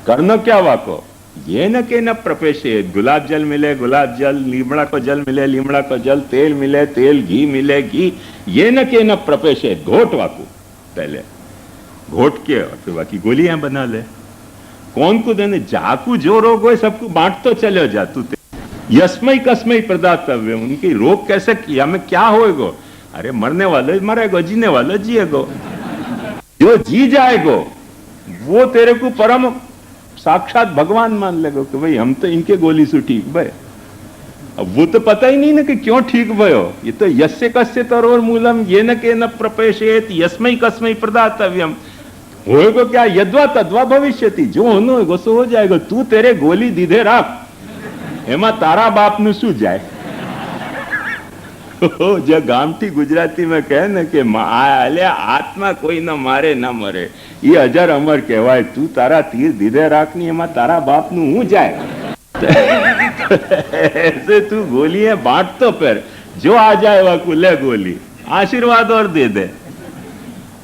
A: करना क्या वाको, ये न के न प्रपेशे, गुलाब जल मिले गुलाब जल, लीमड़ा को जल मिले लीमड़ा को जल, तेल मिले तेल, घी मिले घी, ये न के न प्रपेशे, घोट वाको, पहले घोट के और फिर बाकी गोलियां बना ले। कौन को देने, जाकू जो रोग हो सबको बांट तो चले जा तू, यस्मई कसमई प्रदातव्य, उनकी रोग कैसे किया में क्या होएगो, अरे मरने वाले मरेगो, जीने वाले जिएगो, जो जी जाएगो वो तेरे को परम साक्षात भगवान मान लेगो कि भाई हम तो इनके गोली से ठीक भय। अब वो तो पता ही नहीं ना कि क्यों ठीक भयो, ये तो यस्य कस्य तरोर मूलम येन केन प्रपेशेत यस्मै कस्मै प्रदातव्यम, होएगो क्या, यद्वा तद्वा भविष्यति, जो होनो होएगो सो हो जाएगा, तू तेरे गोली दीधे राख, एमा तारा बाप नु शू जाए। जो गामठी गुजराती में कहे ने कि आत्मा कोई न मारे न मरे, ये अजर अमर कहवाय, तू तारा तीर दीधे राखनी, एमा तारा बाप नु हूं जाए। ऐसे तू गोलियां बांट तो फिर जो आ जाए वह कुले गोली, आशीर्वाद और दे दे,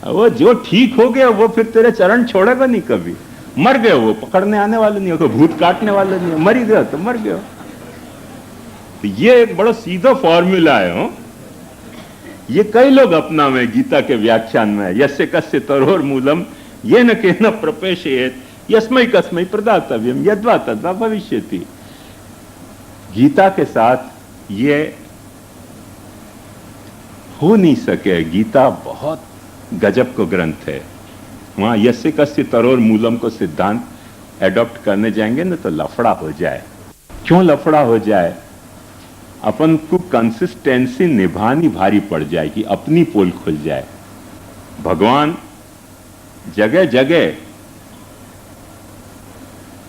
A: वो जो ठीक हो गया वो फिर तेरे चरण छोड़ेगा नहीं कभी। मर गए वो पकड़ने आने वाले नहीं हो, भूत काटने वाले नहीं हो, मर ही गया तो मर गया। तो ये एक बड़ा सीधा फॉर्मूला है। हो ये कई लोग अपना में गीता के व्याख्यान में, यस्य कस्य तरोर मूलम येन केन प्रपेशेत यस्मै कस्मै प्रदातव्यम यद्वा तद्वा भविष्यति। गीता के साथ ये हो नहीं सके। गीता बहुत गजब को ग्रंथ है। वहां यस्य कस्य तरोर मूलम को सिद्धांत एडॉप्ट करने जाएंगे ना तो लफड़ा हो जाए। क्यों लफड़ा हो जाए? अपन को कंसिस्टेंसी निभानी भारी पड़ जाएगी, अपनी पोल खुल जाए। भगवान जगह जगह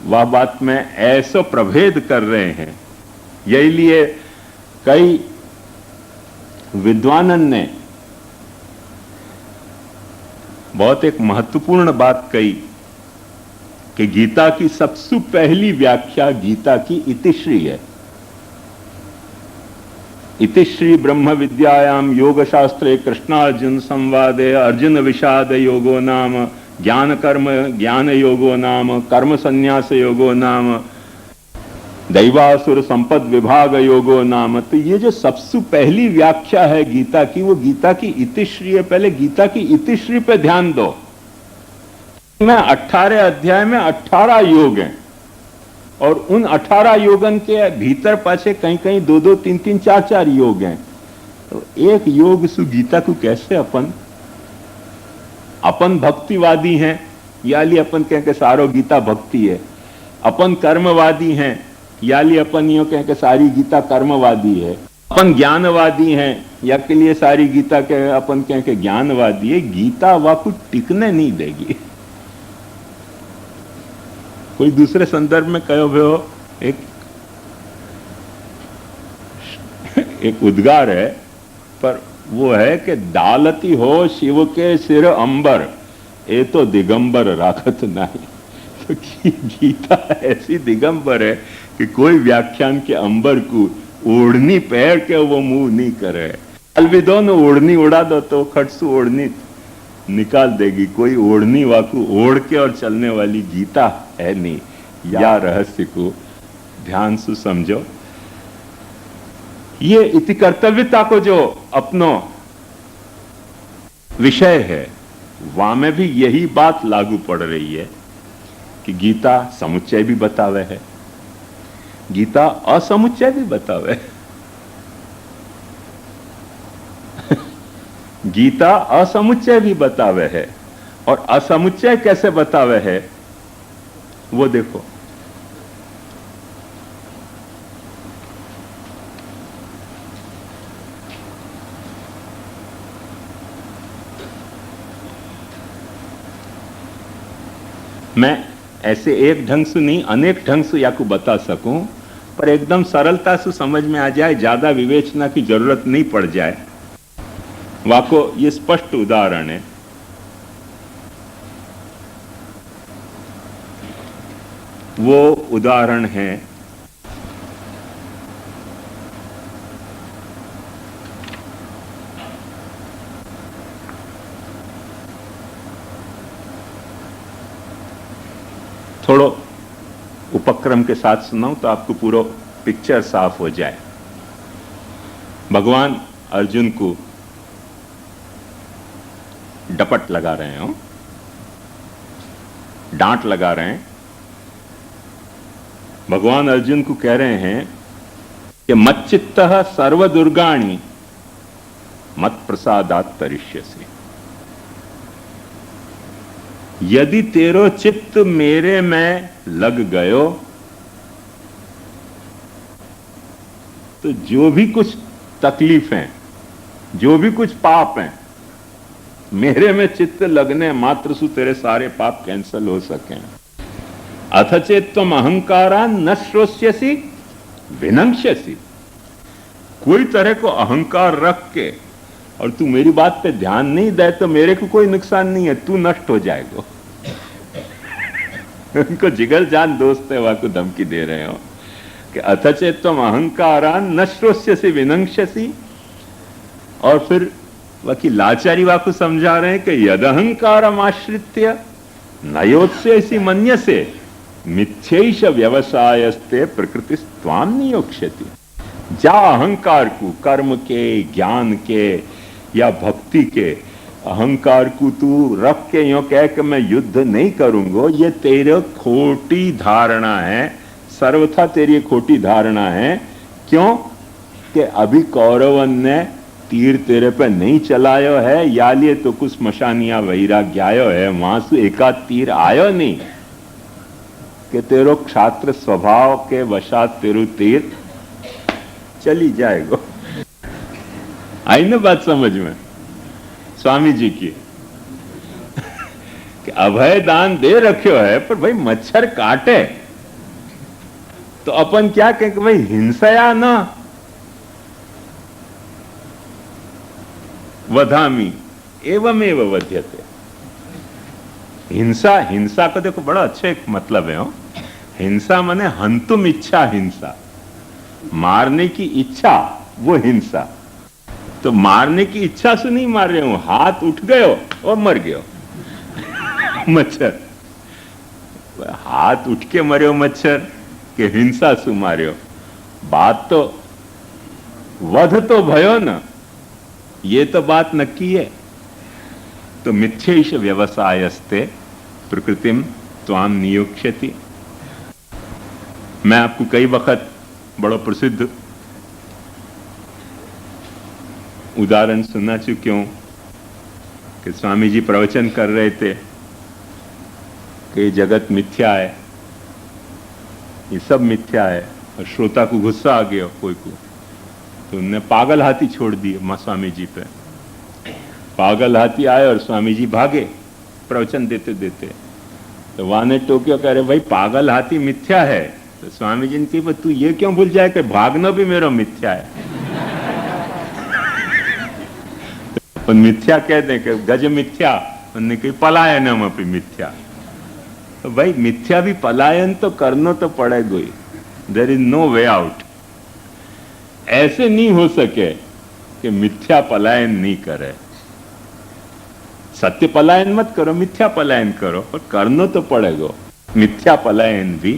A: वह बात में ऐसा प्रभेद कर रहे हैं। यही लिए कई विद्वानन ने बहुत एक महत्वपूर्ण बात कही कि गीता की सबसे पहली व्याख्या गीता की इतिश्री है। इतिश्री ब्रह्म विद्यायाम योग शास्त्रे कृष्णार्जुन संवादे अर्जुन विषाद योगो नाम ज्ञान कर्म ज्ञान योगो नाम कर्म संन्यास योगो नाम दैवासुर संपद विभाग योगो नाम। तो ये जो सबसे पहली व्याख्या है गीता की, वो गीता की इतिश्री है। पहले गीता की इतिश्री पे ध्यान दो। में 18 अध्याय में 18 योग हैं और उन 18 योगन के भीतर पाछे कहीं कहीं 2-2, 3-3, 4-4 योग हैं। तो एक योग सु गीता को कैसे अपन भक्तिवादी हैं, याली अपन कहें कि सारो गीता भक्ति है। अपन कर्मवादी हैं, याली अपन यो कहें कि सारी गीता कर्मवादी है। अपन ज्ञानवादी हैं, या के लिए सारी गीता के अपन कहें कि ज्ञानवादी है। गीता वाकु टिकने नहीं देगी। कोई दूसरे संदर्भ में कहो हो, एक उद्गार है, पर वो है कि दालती हो शिव के सिर अंबर, ये तो दिगंबर राखत नहीं। तो गीता ऐसी दिगंबर है कि कोई व्याख्यान के अंबर को ओढ़नी पैर के वो मुंह नहीं करे। अलविदो ने ओढ़नी उड़ा दो तो खटसू ओढ़नी निकाल देगी। कोई ओढ़नी वाकू ओढ़ के और चलने वाली गीता है नहीं। या रहस्य को ध्यान से समझो। ये इति कर्तव्यता को जो अपनो विषय है, वहां में भी यही बात लागू पड़ रही है कि गीता समुच्चय भी बतावे है, गीता असमुच्चय भी बतावे है। गीता असमुच्चय भी बतावे है और असमुच्चय कैसे बतावे है वो देखो। मैं ऐसे एक ढंग से नहीं अनेक ढंग से या को बता सकूं, पर एकदम सरलता से समझ में आ जाए, ज्यादा विवेचना की जरूरत नहीं पड़ जाए। वाको ये स्पष्ट उदाहरण है। वो उदाहरण है थोड़ो उपक्रम के साथ सुनाऊं तो आपको पूरा पिक्चर साफ हो जाए। भगवान अर्जुन को डपट लगा रहे हो, डांट लगा रहे हैं। भगवान अर्जुन को कह रहे हैं कि मच्चित्तः सर्वदुर्गाणि मत प्रसादात् तरिष्यसि। यदि तेरो चित्त मेरे में लग गयो तो जो भी कुछ तकलीफें, जो भी कुछ पाप हैं, मेरे में चित्त लगने मात्र से तेरे सारे पाप कैंसल हो सकें। अथ चेत्त्वम अहंकारान् न श्रोष्यसि विनंक्ष्यसि। कोई तरह को अहंकार रख के और तू मेरी बात पे ध्यान नहीं दे तो मेरे को कोई नुकसान नहीं है, तू नष्ट हो जाएगा। उनको जिगर जान दोस्त है, वह को धमकी दे रहे हो कि अथ चेत्त्वम अहंकारान् न श्रोष्यसि विनंक्ष्यसि। और फिर वकी लाचारी वाकु समझा रहे हैं कि यद अहंकारम आश्रित्य नयोत्स्यसि मन्यसे मिथ्यैष व्यवसायस्ते प्रकृति त्वाम नियोक्ष्यति। जा अहंकार को कर्म के, ज्ञान के या भक्ति के अहंकार को तू रख के यो कह कि मैं युद्ध नहीं करूंगा, ये तेरे खोटी धारणा है, सर्वथा तेरी खोटी धारणा है। क्यों कि अभी कौरवन ने तीर तेरे पे नहीं चलायो है, या लिए तो कुछ मशानिया वैराग्य आयो है, वहां से एकाध तीर आयो नहीं कि तेरो क्षात्र स्वभाव के वशात तेरू तीर चली जाएगा। आई ना बात समझ में स्वामी जी की कि अभय दान दे रखो है, पर भाई मच्छर काटे तो अपन क्या कहें कि भाई हिंसया ना वधामी एवमेव वध्यते। हिंसा, हिंसा का देखो बड़ा अच्छा एक मतलब है। हिंसा माने हंतुम इच्छा, हिंसा मारने की इच्छा, वो हिंसा। तो मारने की इच्छा से नहीं मार रहे हूं, हाथ उठ गयो और मर गयो मच्छर। हाथ उठ के मर्यो मच्छर के हिंसा से मार्यो। बात तो वध तो भयो ना, ये तो बात नक्की है। तो मिथ्यैष व्यवसायस्ते प्रकृतिम त्वाम नियोक्ष्यति। मैं आपको कई वक्त बड़ा प्रसिद्ध उदाहरण सुना चुकी हूं कि स्वामी जी प्रवचन कर रहे थे कि जगत मिथ्या है, ये सब मिथ्या है, और श्रोता को गुस्सा आ गया कोई को, तो उनने पागल हाथी छोड़ दिए मां स्वामी जी पे। पागल हाथी आए और स्वामी जी भागे प्रवचन देते देते। तो वहां ने टोक्यो कह रहे भाई पागल हाथी मिथ्या है। तो स्वामी जी ने कही तू ये क्यों भूल जाए कि भागना भी मेरा मिथ्या है। तो मिथ्या कह दें कि गज मिथ्या, उन्होंने कही पलायनम अपि मिथ्या। तो भाई मिथ्या भी पलायन तो करना तो पड़ेगा ही, there is no way out. ऐसे नहीं हो सके कि मिथ्या पलायन नहीं करे। सत्य पलायन मत करो, मिथ्या पलायन करो, पर करना तो पड़ेगा। मिथ्या पलायन भी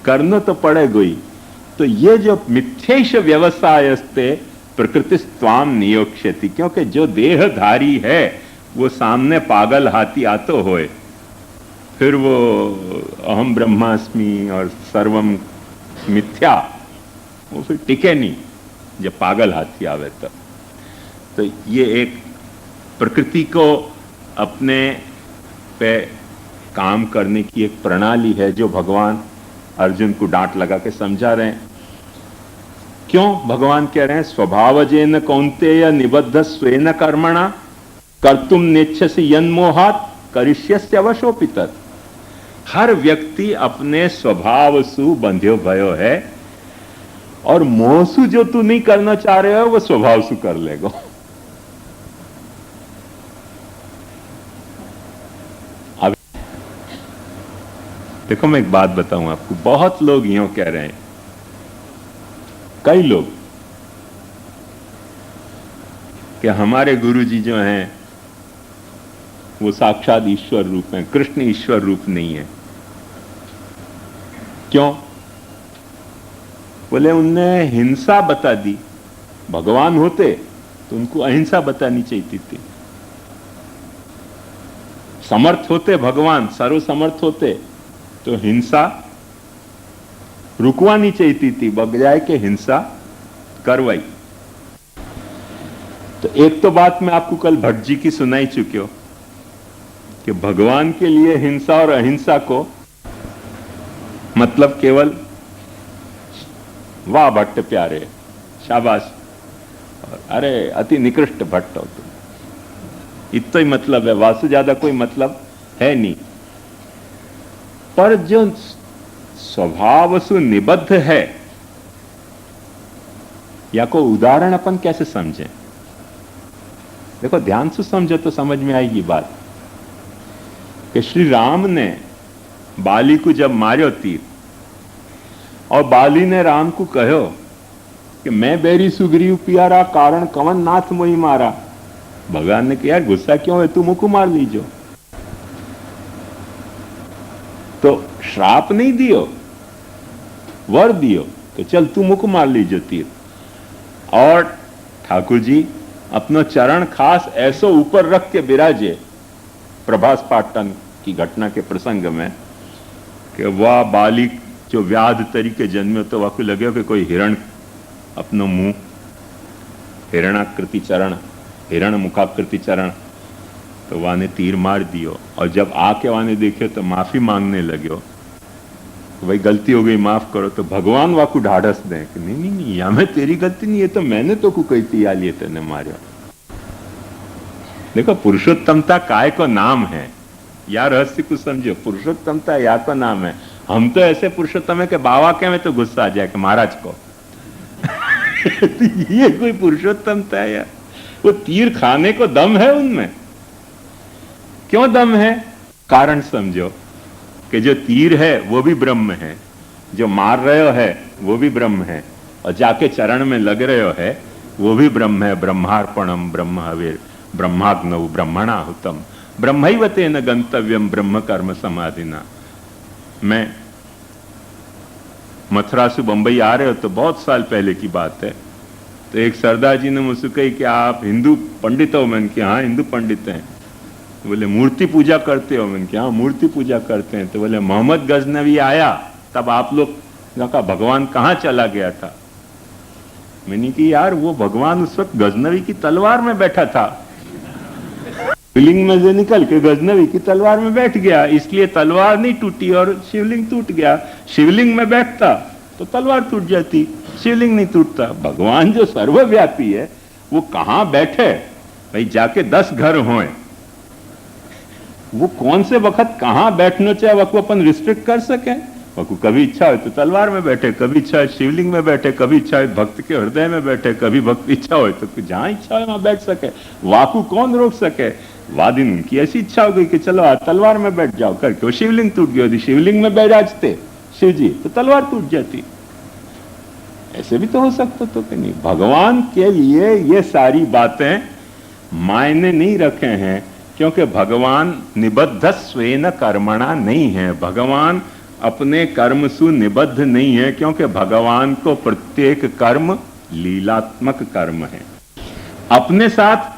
A: करना तो पड़ेगा ही। तो ये जो मिथ्यैष व्यवसायस्ते प्रकृति स्वाम नियोक्ष्यति, क्योंकि जो देहधारी है वो सामने पागल हाथी आतो होए, फिर वो अहम ब्रह्मास्मि और सर्वम मिथ्या, वो फिर टिके नहीं जब पागल हाथी आवे तो ये एक प्रकृति को अपने पे काम करने की एक प्रणाली है जो भगवान अर्जुन को डांट लगा के समझा रहे हैं। क्यों भगवान कह रहे हैं स्वभावजेन कौन्तेय निबद्ध स्वेन कर्मणा कर्तुम नेच्छसि यन्मोहात् करिष्यस्य अवशोऽपि तत्। हर व्यक्ति अपने स्वभाव सु बंध्यो भयो है और मोह सु जो तू नहीं करना चाह रहे हो वो स्वभाव सु कर लेगा। अब देखो मैं एक बात बताऊं आपको, बहुत लोग यूं कह रहे हैं, कई लोग, कि हमारे गुरुजी जो हैं वो साक्षात ईश्वर रूप हैं, कृष्ण ईश्वर रूप नहीं है। क्यों? बोले उनने हिंसा बता दी, भगवान होते तो उनको अहिंसा बतानी चाहिए थी। समर्थ होते भगवान, सर्व समर्थ होते तो हिंसा रुकवानी चाहिए थी, बजाय के हिंसा करवाई। तो एक तो बात मैं आपको कल भट्ट जी की सुनाई चुके हो कि भगवान के लिए हिंसा और अहिंसा को मतलब केवल वाह भट्ट प्यारे, शाबाश, अरे अति निकृष्ट भट्ट हो तुम, इतना ही मतलब है, वासु ज्यादा कोई मतलब है नहीं। पर जो स्वभाव सु निबद्ध है, या को उदाहरण अपन कैसे समझें? देखो ध्यान से समझो तो समझ में आएगी बात कि श्री राम ने बाली को जब मार्यो तीर और बाली ने राम को कहो कि मैं बेरी सुग्रीव पियारा कारण कवन नाथ मोही मारा, भगवान ने कहा यार गुस्सा क्यों है, तू मुझको मार लीजो। तो श्राप नहीं दियो, वर दियो कि चल तू मुझको मार लीजो तीर। और ठाकुर जी अपनो चरण खास ऐसो ऊपर रख के विराजे प्रभास पाटन की घटना के प्रसंग में कि वह बाली जो व्याध तरीके जन्मे तो वाकई लगे कि कोई हिरण अपनो मुंह हिरणाकृति चरण, हिरण मुखाकृति चरण, तो वाने तीर मार दियो। और जब आके वाने देखे तो माफी मांगने लगे तो भाई गलती हो गई माफ करो, तो भगवान वाकू ढाढ़स दें कि नहीं नहीं नहीं या में तेरी गलती नहीं है, तो मैंने तो को कही थी या लिए तेने मारो। देखो पुरुषोत्तमता काय को नाम है, या रहस्य को समझो, पुरुषोत्तमता या को नाम है। हम तो ऐसे पुरुषोत्तम है कि बाबा के में तो गुस्सा आ जाए कि महाराज को तो ये कोई पुरुषोत्तमता है यार? वो तीर खाने को दम है उनमें। क्यों दम है? कारण समझो कि जो तीर है वो भी ब्रह्म है, जो मार रहे हो है वो भी ब्रह्म है, और जाके चरण में लग रहे हो है वो भी ब्रह्म है। ब्रह्मार्पणम ब्रह्म हविर ब्रह्माग्नौ ब्रह्मणाहुतम ब्रह्मैव तेन गंतव्यम ब्रह्म कर्म समाधिना। मैं मथुरा से बंबई आ रहे हो तो बहुत साल पहले की बात है, तो एक सरदार जी ने मुझसे कही कि आप हिंदू पंडित हो? मैंने कहा हाँ हिंदू पंडित हैं। तो बोले मूर्ति पूजा करते हो? मैंने कहा हाँ मूर्ति पूजा करते हैं। तो बोले मोहम्मद गजनवी आया तब आप लोग का भगवान कहाँ चला गया था? मैंने कहा यार वो भगवान उस वक्त गजनवी की तलवार में बैठा था, शिवलिंग में से निकल के गजनवी की तलवार में बैठ गया, इसलिए तलवार नहीं टूटी और शिवलिंग टूट गया। शिवलिंग में बैठता तो तलवार टूट जाती, शिवलिंग नहीं टूटता। भगवान जो सर्वव्यापी है वो कहां बैठे भाई? जाके 10 घर होए, वो कौन से वक्त कहां बैठना चाहे वह अपन रिस्ट्रिक्ट कर सके? वह कभी इच्छा हो तो तलवार में बैठे, कभी इच्छा है शिवलिंग में बैठे, कभी इच्छा है भक्त के हृदय में बैठे, कभी भक्त इच्छा हो तो जहां इच्छा हो वहां बैठ सके। वाकू कौन रोक सके? वादिन उनकी ऐसी इच्छा हो गई कि चलो आज तलवार में बैठ जाओ करके वो शिवलिंग टूट गई होती, शिवलिंग में बैठाते शिव जी तो तलवार टूट जाती। ऐसे भी तो हो सकता तो कि नहीं? भगवान के लिए ये सारी बातें मायने नहीं रखे हैं, क्योंकि भगवान निबद्ध स्वेन कर्मणा नहीं है। भगवान अपने कर्म सु निबद्ध नहीं है, क्योंकि भगवान को प्रत्येक कर्म लीलात्मक कर्म है। अपने साथ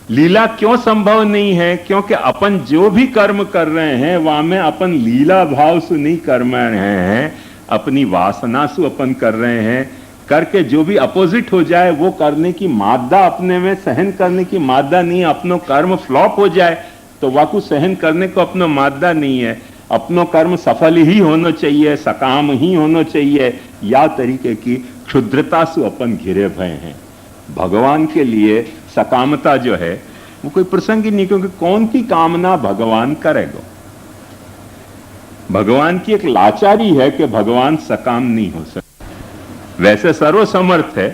A: लीला क्यों संभव नहीं है? क्योंकि अपन जो भी कर्म कर रहे हैं वहां में अपन लीला भाव से नहीं कर रहे हैं, अपनी वासना से अपन कर रहे हैं। करके जो भी अपोजिट हो जाए वो करने की मादा अपने में सहन करने की मादा नहीं, अपनो कर्म फ्लॉप हो जाए तो तो वाकु सहन करने को अपना मादा नहीं है, अपनो कर्म सफल ही होना चाहिए, सकाम ही होना चाहिए, या तरीके की क्षुद्रता से अपन घिरे भय हैं। भगवान के लिए सकामता जो है वो कोई प्रसंग ही नहीं, क्योंकि कौन की कामना भगवान करेगा। भगवान की एक लाचारी है कि भगवान सकाम नहीं हो सकते। वैसे सर्वसमर्थ है,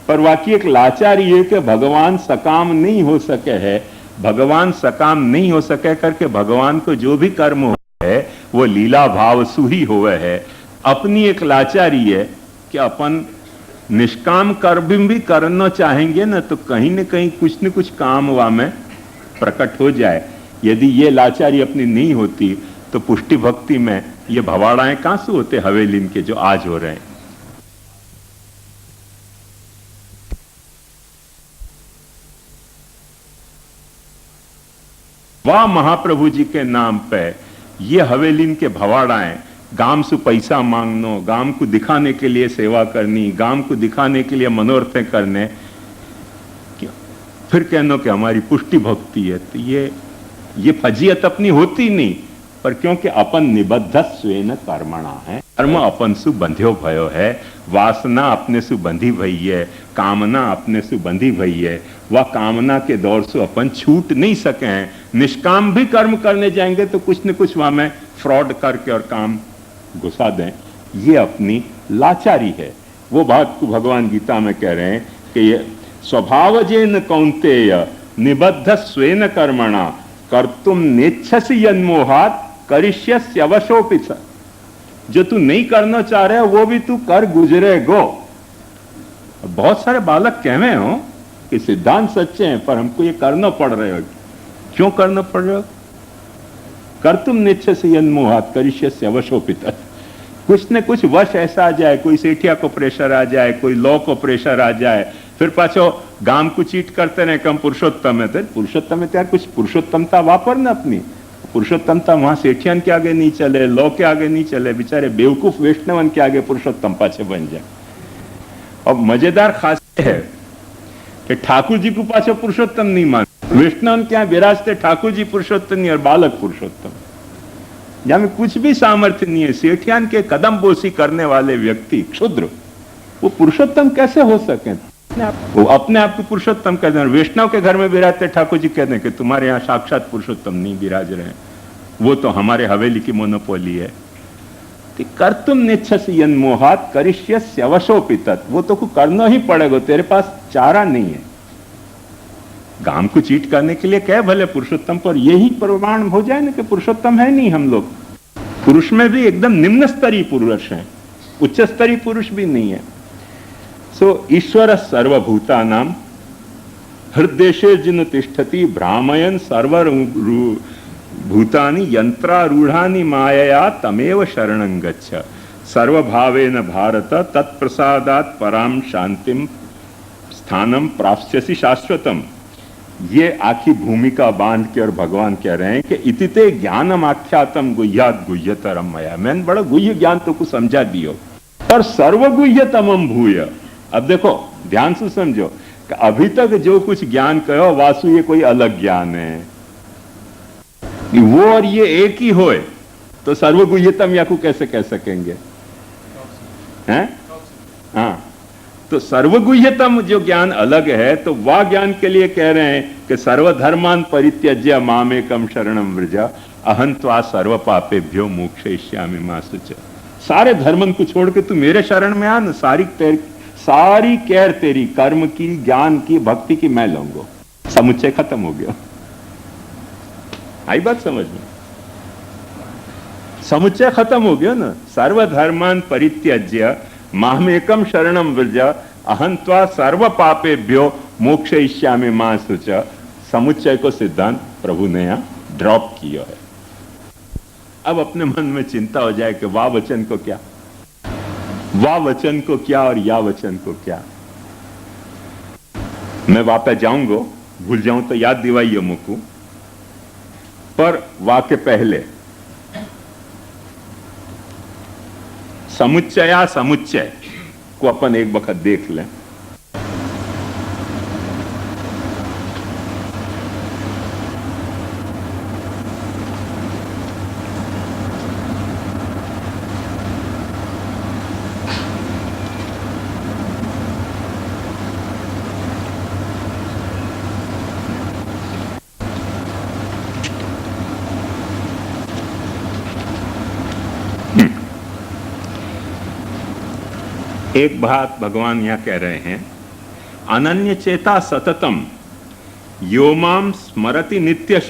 A: पर वाकई एक लाचारी है कि भगवान सकाम नहीं हो सके है। भगवान सकाम नहीं हो सके करके भगवान को जो भी कर्म हो है वो लीला भाव सुही हुए है। अपनी एक लाचारी है कि अपन निष्काम कर्म भी करना चाहेंगे ना, तो कहीं न कहीं कुछ न कुछ काम वहां में प्रकट हो जाए। यदि ये लाचारी अपनी नहीं होती तो पुष्टि भक्ति में ये भवाड़ाएं कहां से होते हवेली के जो आज हो रहे हैं। वाह महाप्रभु जी के नाम पे ये हवेलीन के भवाड़ाएं, गांव से पैसा मांगनो, गांव को दिखाने के लिए सेवा करनी, गांव को दिखाने के लिए मनोरथें करने, फिर कहनो कि हमारी पुष्टि भक्ति है। तो ये फजीयत अपनी होती नहीं, पर क्योंकि अपन निबद्ध स्वेन कर्मणा है, कर्म अपन सु बंध्यो भयो है, वासना अपने से बंधी भई है, कामना अपने से बंधी भई है, वह कामना के दौर से अपन छूट नहीं सके हैं। निष्काम भी कर्म करने जाएंगे तो कुछ न कुछ वहां में फ्रॉड करके और काम घुसा दें। ये अपनी लाचारी है। वो बात को भगवान गीता में कह रहे हैं कि ये स्वभावजेन कौन्तेय निबद्ध स्वेन कर्मणा कर्तुम नेच्छसि यन्मोहात् करिष्यस्य अवशोऽपि च। जो तू नहीं करना चाह रहे वो भी तू कर गुजरेगो। बहुत सारे बालक कह रहे हो कि सिद्धांत सच्चे हैं, पर हमको ये करना पड़ रहे हो। क्यों करना पड़ रहा हो? कर्तुम नेच्छसि यन्मोहात् करिष्यस्य अवशोऽपि च। कुछ न कुछ वश ऐसा आ जाए, कोई सेठिया को प्रेशर आ जाए, कोई लॉ को प्रेशर आ जाए, फिर पाछो गाम को चीट करते रहे कम पुरुषोत्तम है। तो पुरुषोत्तम है त्यार कुछ पुरुषोत्तमता वापर ना अपनी। पुरुषोत्तमता वहां सेठियन के आगे नहीं चले, लॉ के आगे नहीं चले, बेचारे बेवकूफ वैष्णवन के आगे पुरुषोत्तम पाछे बन जाए। और मजेदार खासियत है कि ठाकुर जी को पाछे पुरुषोत्तम नहीं मानते। वैष्णव के यहाँ विराजते ठाकुर जी पुरुषोत्तम नहीं और बालक पुरुषोत्तम। जहां में कुछ भी सामर्थ्य नहीं है, सेठियान के कदम बोसी करने वाले व्यक्ति क्षुद्र, वो पुरुषोत्तम कैसे हो सके? वो अपने आप को पुरुषोत्तम कहते हैं। वैष्णव के घर में विराजते ठाकुर जी कहते हैं कि तुम्हारे यहाँ साक्षात पुरुषोत्तम नहीं विराज रहे हैं, वो तो हमारे हवेली की मोनोपोली है। कर्तुम नेच्छसि यन्मोहात् करिष्यस्य अवशोऽपि तत्। वो तो करना ही पड़ेगा, तेरे पास चारा नहीं है। गांव को चीट करने के लिए कह भले पुरुषोत्तम, पर यही प्रमाण हो जाए ना कि पुरुषोत्तम है नहीं हम लोग। पुरुष में भी एकदम निम्न स्तरीय पुरुष है, उच्च स्तरीय पुरुष भी नहीं है। सो ईश्वर सर्वभूतानां हृदयेषु जिन तिष्ठति भ्रामयन् सर्व भूतानि यंत्रारूढ़ानि मायया तमेव शरणं गच्छ सर्वभावेन भारत तत्प्रसादात् पराम शांतिम स्थानम प्राप्स्यसि शाश्वतम। ये आखी भूमिका बांध के और भगवान कह रहे हैं कि इतिते ज्ञानम आख्यातम गुह्यात गुह्यतरम मया। मैंने बड़ा गुह्य ज्ञान तो को समझा दियो, पर सर्वगुह्यतमम भूय। अब देखो ध्यान से समझो कि अभी तक जो कुछ ज्ञान कहो वासु ये कोई अलग ज्ञान है, वो और ये एक ही होए तो सर्वगुह्यतम या को कैसे कह सकेंगे? हैं? हाँ, तो सर्वगुह्यतम जो ज्ञान अलग है, तो वह ज्ञान के लिए कह रहे हैं कि सर्वधर्मान परित्यज्य मामेकम शरणम व्रज अहं त्वा सर्व पापेभ्यो मोक्षयिष्यामि मा शुच। सारे धर्मन को छोड़ के तू मेरे शरण में आ न, सारी केयर तेरी कर्म की, ज्ञान की, भक्ति की मैं लूंगा। समुच्चय खत्म हो गया। आई बात समझ में? समुच्चय खत्म हो गया ना। सर्वधर्मान परित्यज्य मामेकम शरणम व्रज अहं त्वा सर्व पापेभ्यो मोक्षयिष्यामि मा शुच। समुच्चय को सिद्धांत प्रभु ने यहां ड्रॉप किया है। अब अपने मन में चिंता हो जाए कि वाह वचन को क्या, वाह वचन को क्या और या वचन को क्या। मैं वापस जाऊंगा, भूल जाऊं तो याद दिवाइए मुझको, पर वाह के पहले समुच्चया समुच्चय को अपन एक वक्त देख लें। एक बात भगवान यहां कह रहे हैं, अनन्य चेता सततम यो माम स्मरति नित्यश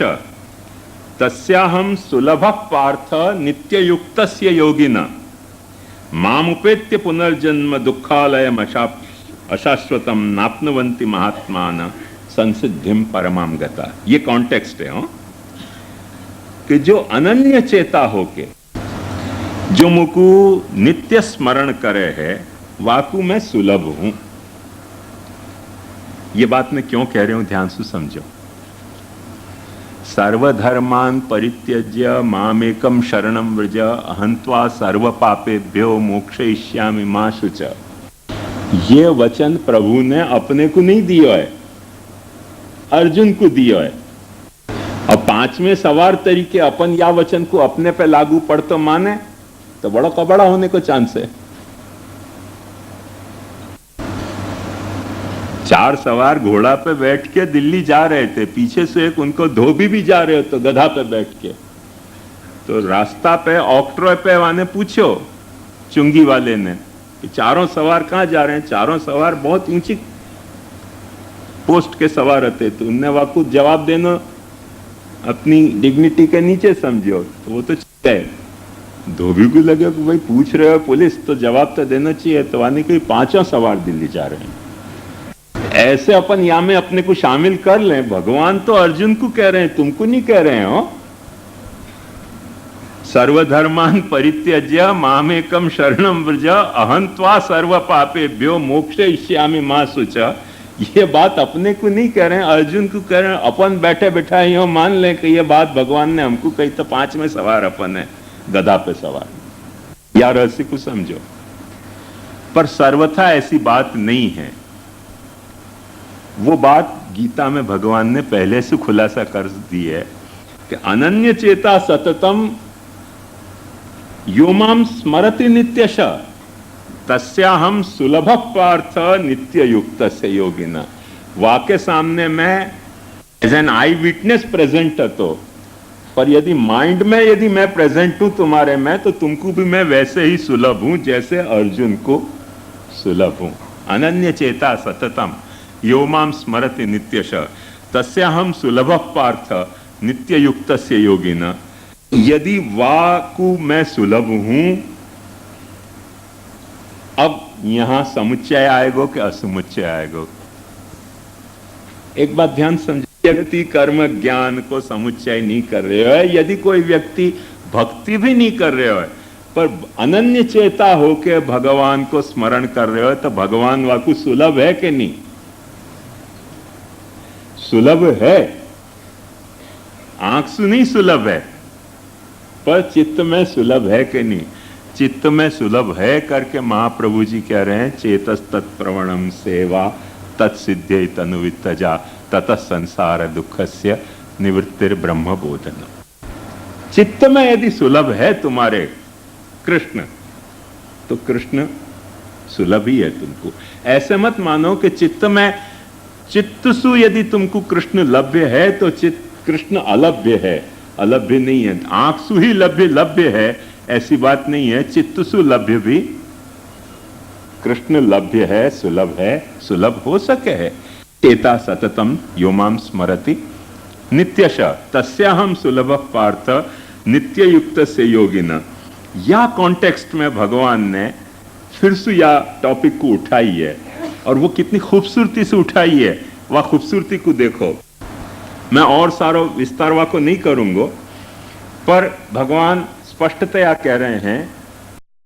A: तस्याहम सुलभ पार्थ नित्य युक्तस्य योगिना मामुपेत्य पुनर्जन्म दुखालयम अशाश्वतम नाप्नुवन्ति महात्मान संसिद्धिम परमाम गता। ये कॉन्टेक्स्ट है कि जो अनन्य चेता होके जो मुकु नित्य स्मरण करे है वाकु मैं सुलभ हूं। ये बात मैं क्यों कह रही हूं, ध्यान से समझो। सर्वधर्मान परित्यज्य मामेकम शरणम व्रज अहंत्वा सर्व पापेभ्यो मोक्षयिष्यामि मा शुच। ये वचन प्रभु ने अपने को नहीं दिया है, अर्जुन को दिया है। अब पांचवें सवार तरीके अपन या वचन को अपने पे लागू पड़ तो माने तो बड़ा कबड़ा होने को चांस है। चार सवार घोड़ा पे बैठ के दिल्ली जा रहे थे, पीछे से एक उनको धोबी भी जा रहे हो तो गधा पे बैठ के। तो रास्ता पे ऑक्ट्रॉय पे वाने पूछो चुंगी वाले ने कि चारों सवार कहां जा रहे हैं। चारों सवार बहुत ऊंची पोस्ट के सवार रहते, तो उनने वाकु जवाब देना अपनी डिग्निटी के नीचे समझो। तो वो तो है, धोबी को लगे कि भाई पूछ रहे हो पुलिस तो जवाब तो देना चाहिए। तो वानी कोई पांचों सवार दिल्ली जा रहे हैं। ऐसे अपन यहां में अपने को शामिल कर लें। भगवान तो अर्जुन को कह रहे हैं, तुमको नहीं कह रहे हो। सर्वधर्मान परित्यज्य मामेकम शरणम व्रज अहंत्वा सर्व पापेभ्यो मोक्षयिष्यामि मा शुच। ये बात अपने को नहीं कह रहे हैं, अर्जुन को कह रहे हैं। अपन बैठे बैठाए हो मान लें कि ये बात भगवान ने हमको कही तो पांचवें सवार अपन है, गधा पे सवार। या रहस्य को समझो। पर सर्वथा ऐसी बात नहीं है। वो बात गीता में भगवान ने पहले से खुलासा कर दी है कि अनन्य चेता सततम यो माम स्मरति नित्यश तस्याहम सुलभ पार्थ नित्य युक्त से योगिना। वाके सामने मैं as an eyewitness present तो, पर यदि माइंड में यदि मैं प्रेजेंट हूं तुम्हारे में, तो तुमको भी मैं वैसे ही सुलभ हूं जैसे अर्जुन को सुलभ हूं। अनन्य चेता सततम यो माम स्मरति नित्यश तस्याहम सुलभ पार्थ नित्य युक्त से योगिना। यदि वाकु मैं सुलभ हूं, अब यहां समुच्चय आएगा कि असमुच्चय आएगा। एक बात ध्यान समझिए, व्यक्ति कर्म ज्ञान को समुच्चय नहीं कर रहे हो, यदि कोई व्यक्ति भक्ति भी नहीं कर रहे हो पर अनन्य चेता होके भगवान को स्मरण कर रहे हो, तो भगवान वाकु सुलभ है कि नहीं? सुलभ है। आंख से नहीं सुलभ है, पर चित्त में सुलभ है कि नहीं? चित्त में सुलभ है करके महाप्रभु जी कह रहे हैं चेतस तत्प्रवणम सेवा तत्सिद्धे तनुवित्तजा ततः संसार दुखस्य निवृत्तिर ब्रह्म बोधन। चित्त में यदि सुलभ है तुम्हारे कृष्ण, तो कृष्ण सुलभ ही है तुमको। ऐसे मत मानो कि चित्त में चित्तसु यदि तुमको कृष्ण लभ्य है तो चित्त कृष्ण अलभ्य है। अलभ्य नहीं है। आंखसु ही लभ्य लभ्य है, ऐसी बात नहीं है। चित्तसु लभ्य भी कृष्ण लभ्य है, सुलभ हो सके है। चेता सततम यो माम स्मरति नित्यश तस्याहम सुलभ पार्थ नित्य युक्त से योगिना। या कॉन्टेक्स्ट में भगवान ने फिर से या टॉपिक को उठाई है, और वो कितनी खूबसूरती से उठाई है। वह खूबसूरती को देखो। मैं और सारो विस्तारवा को नहीं करूंगा, पर भगवान स्पष्टतया कह रहे हैं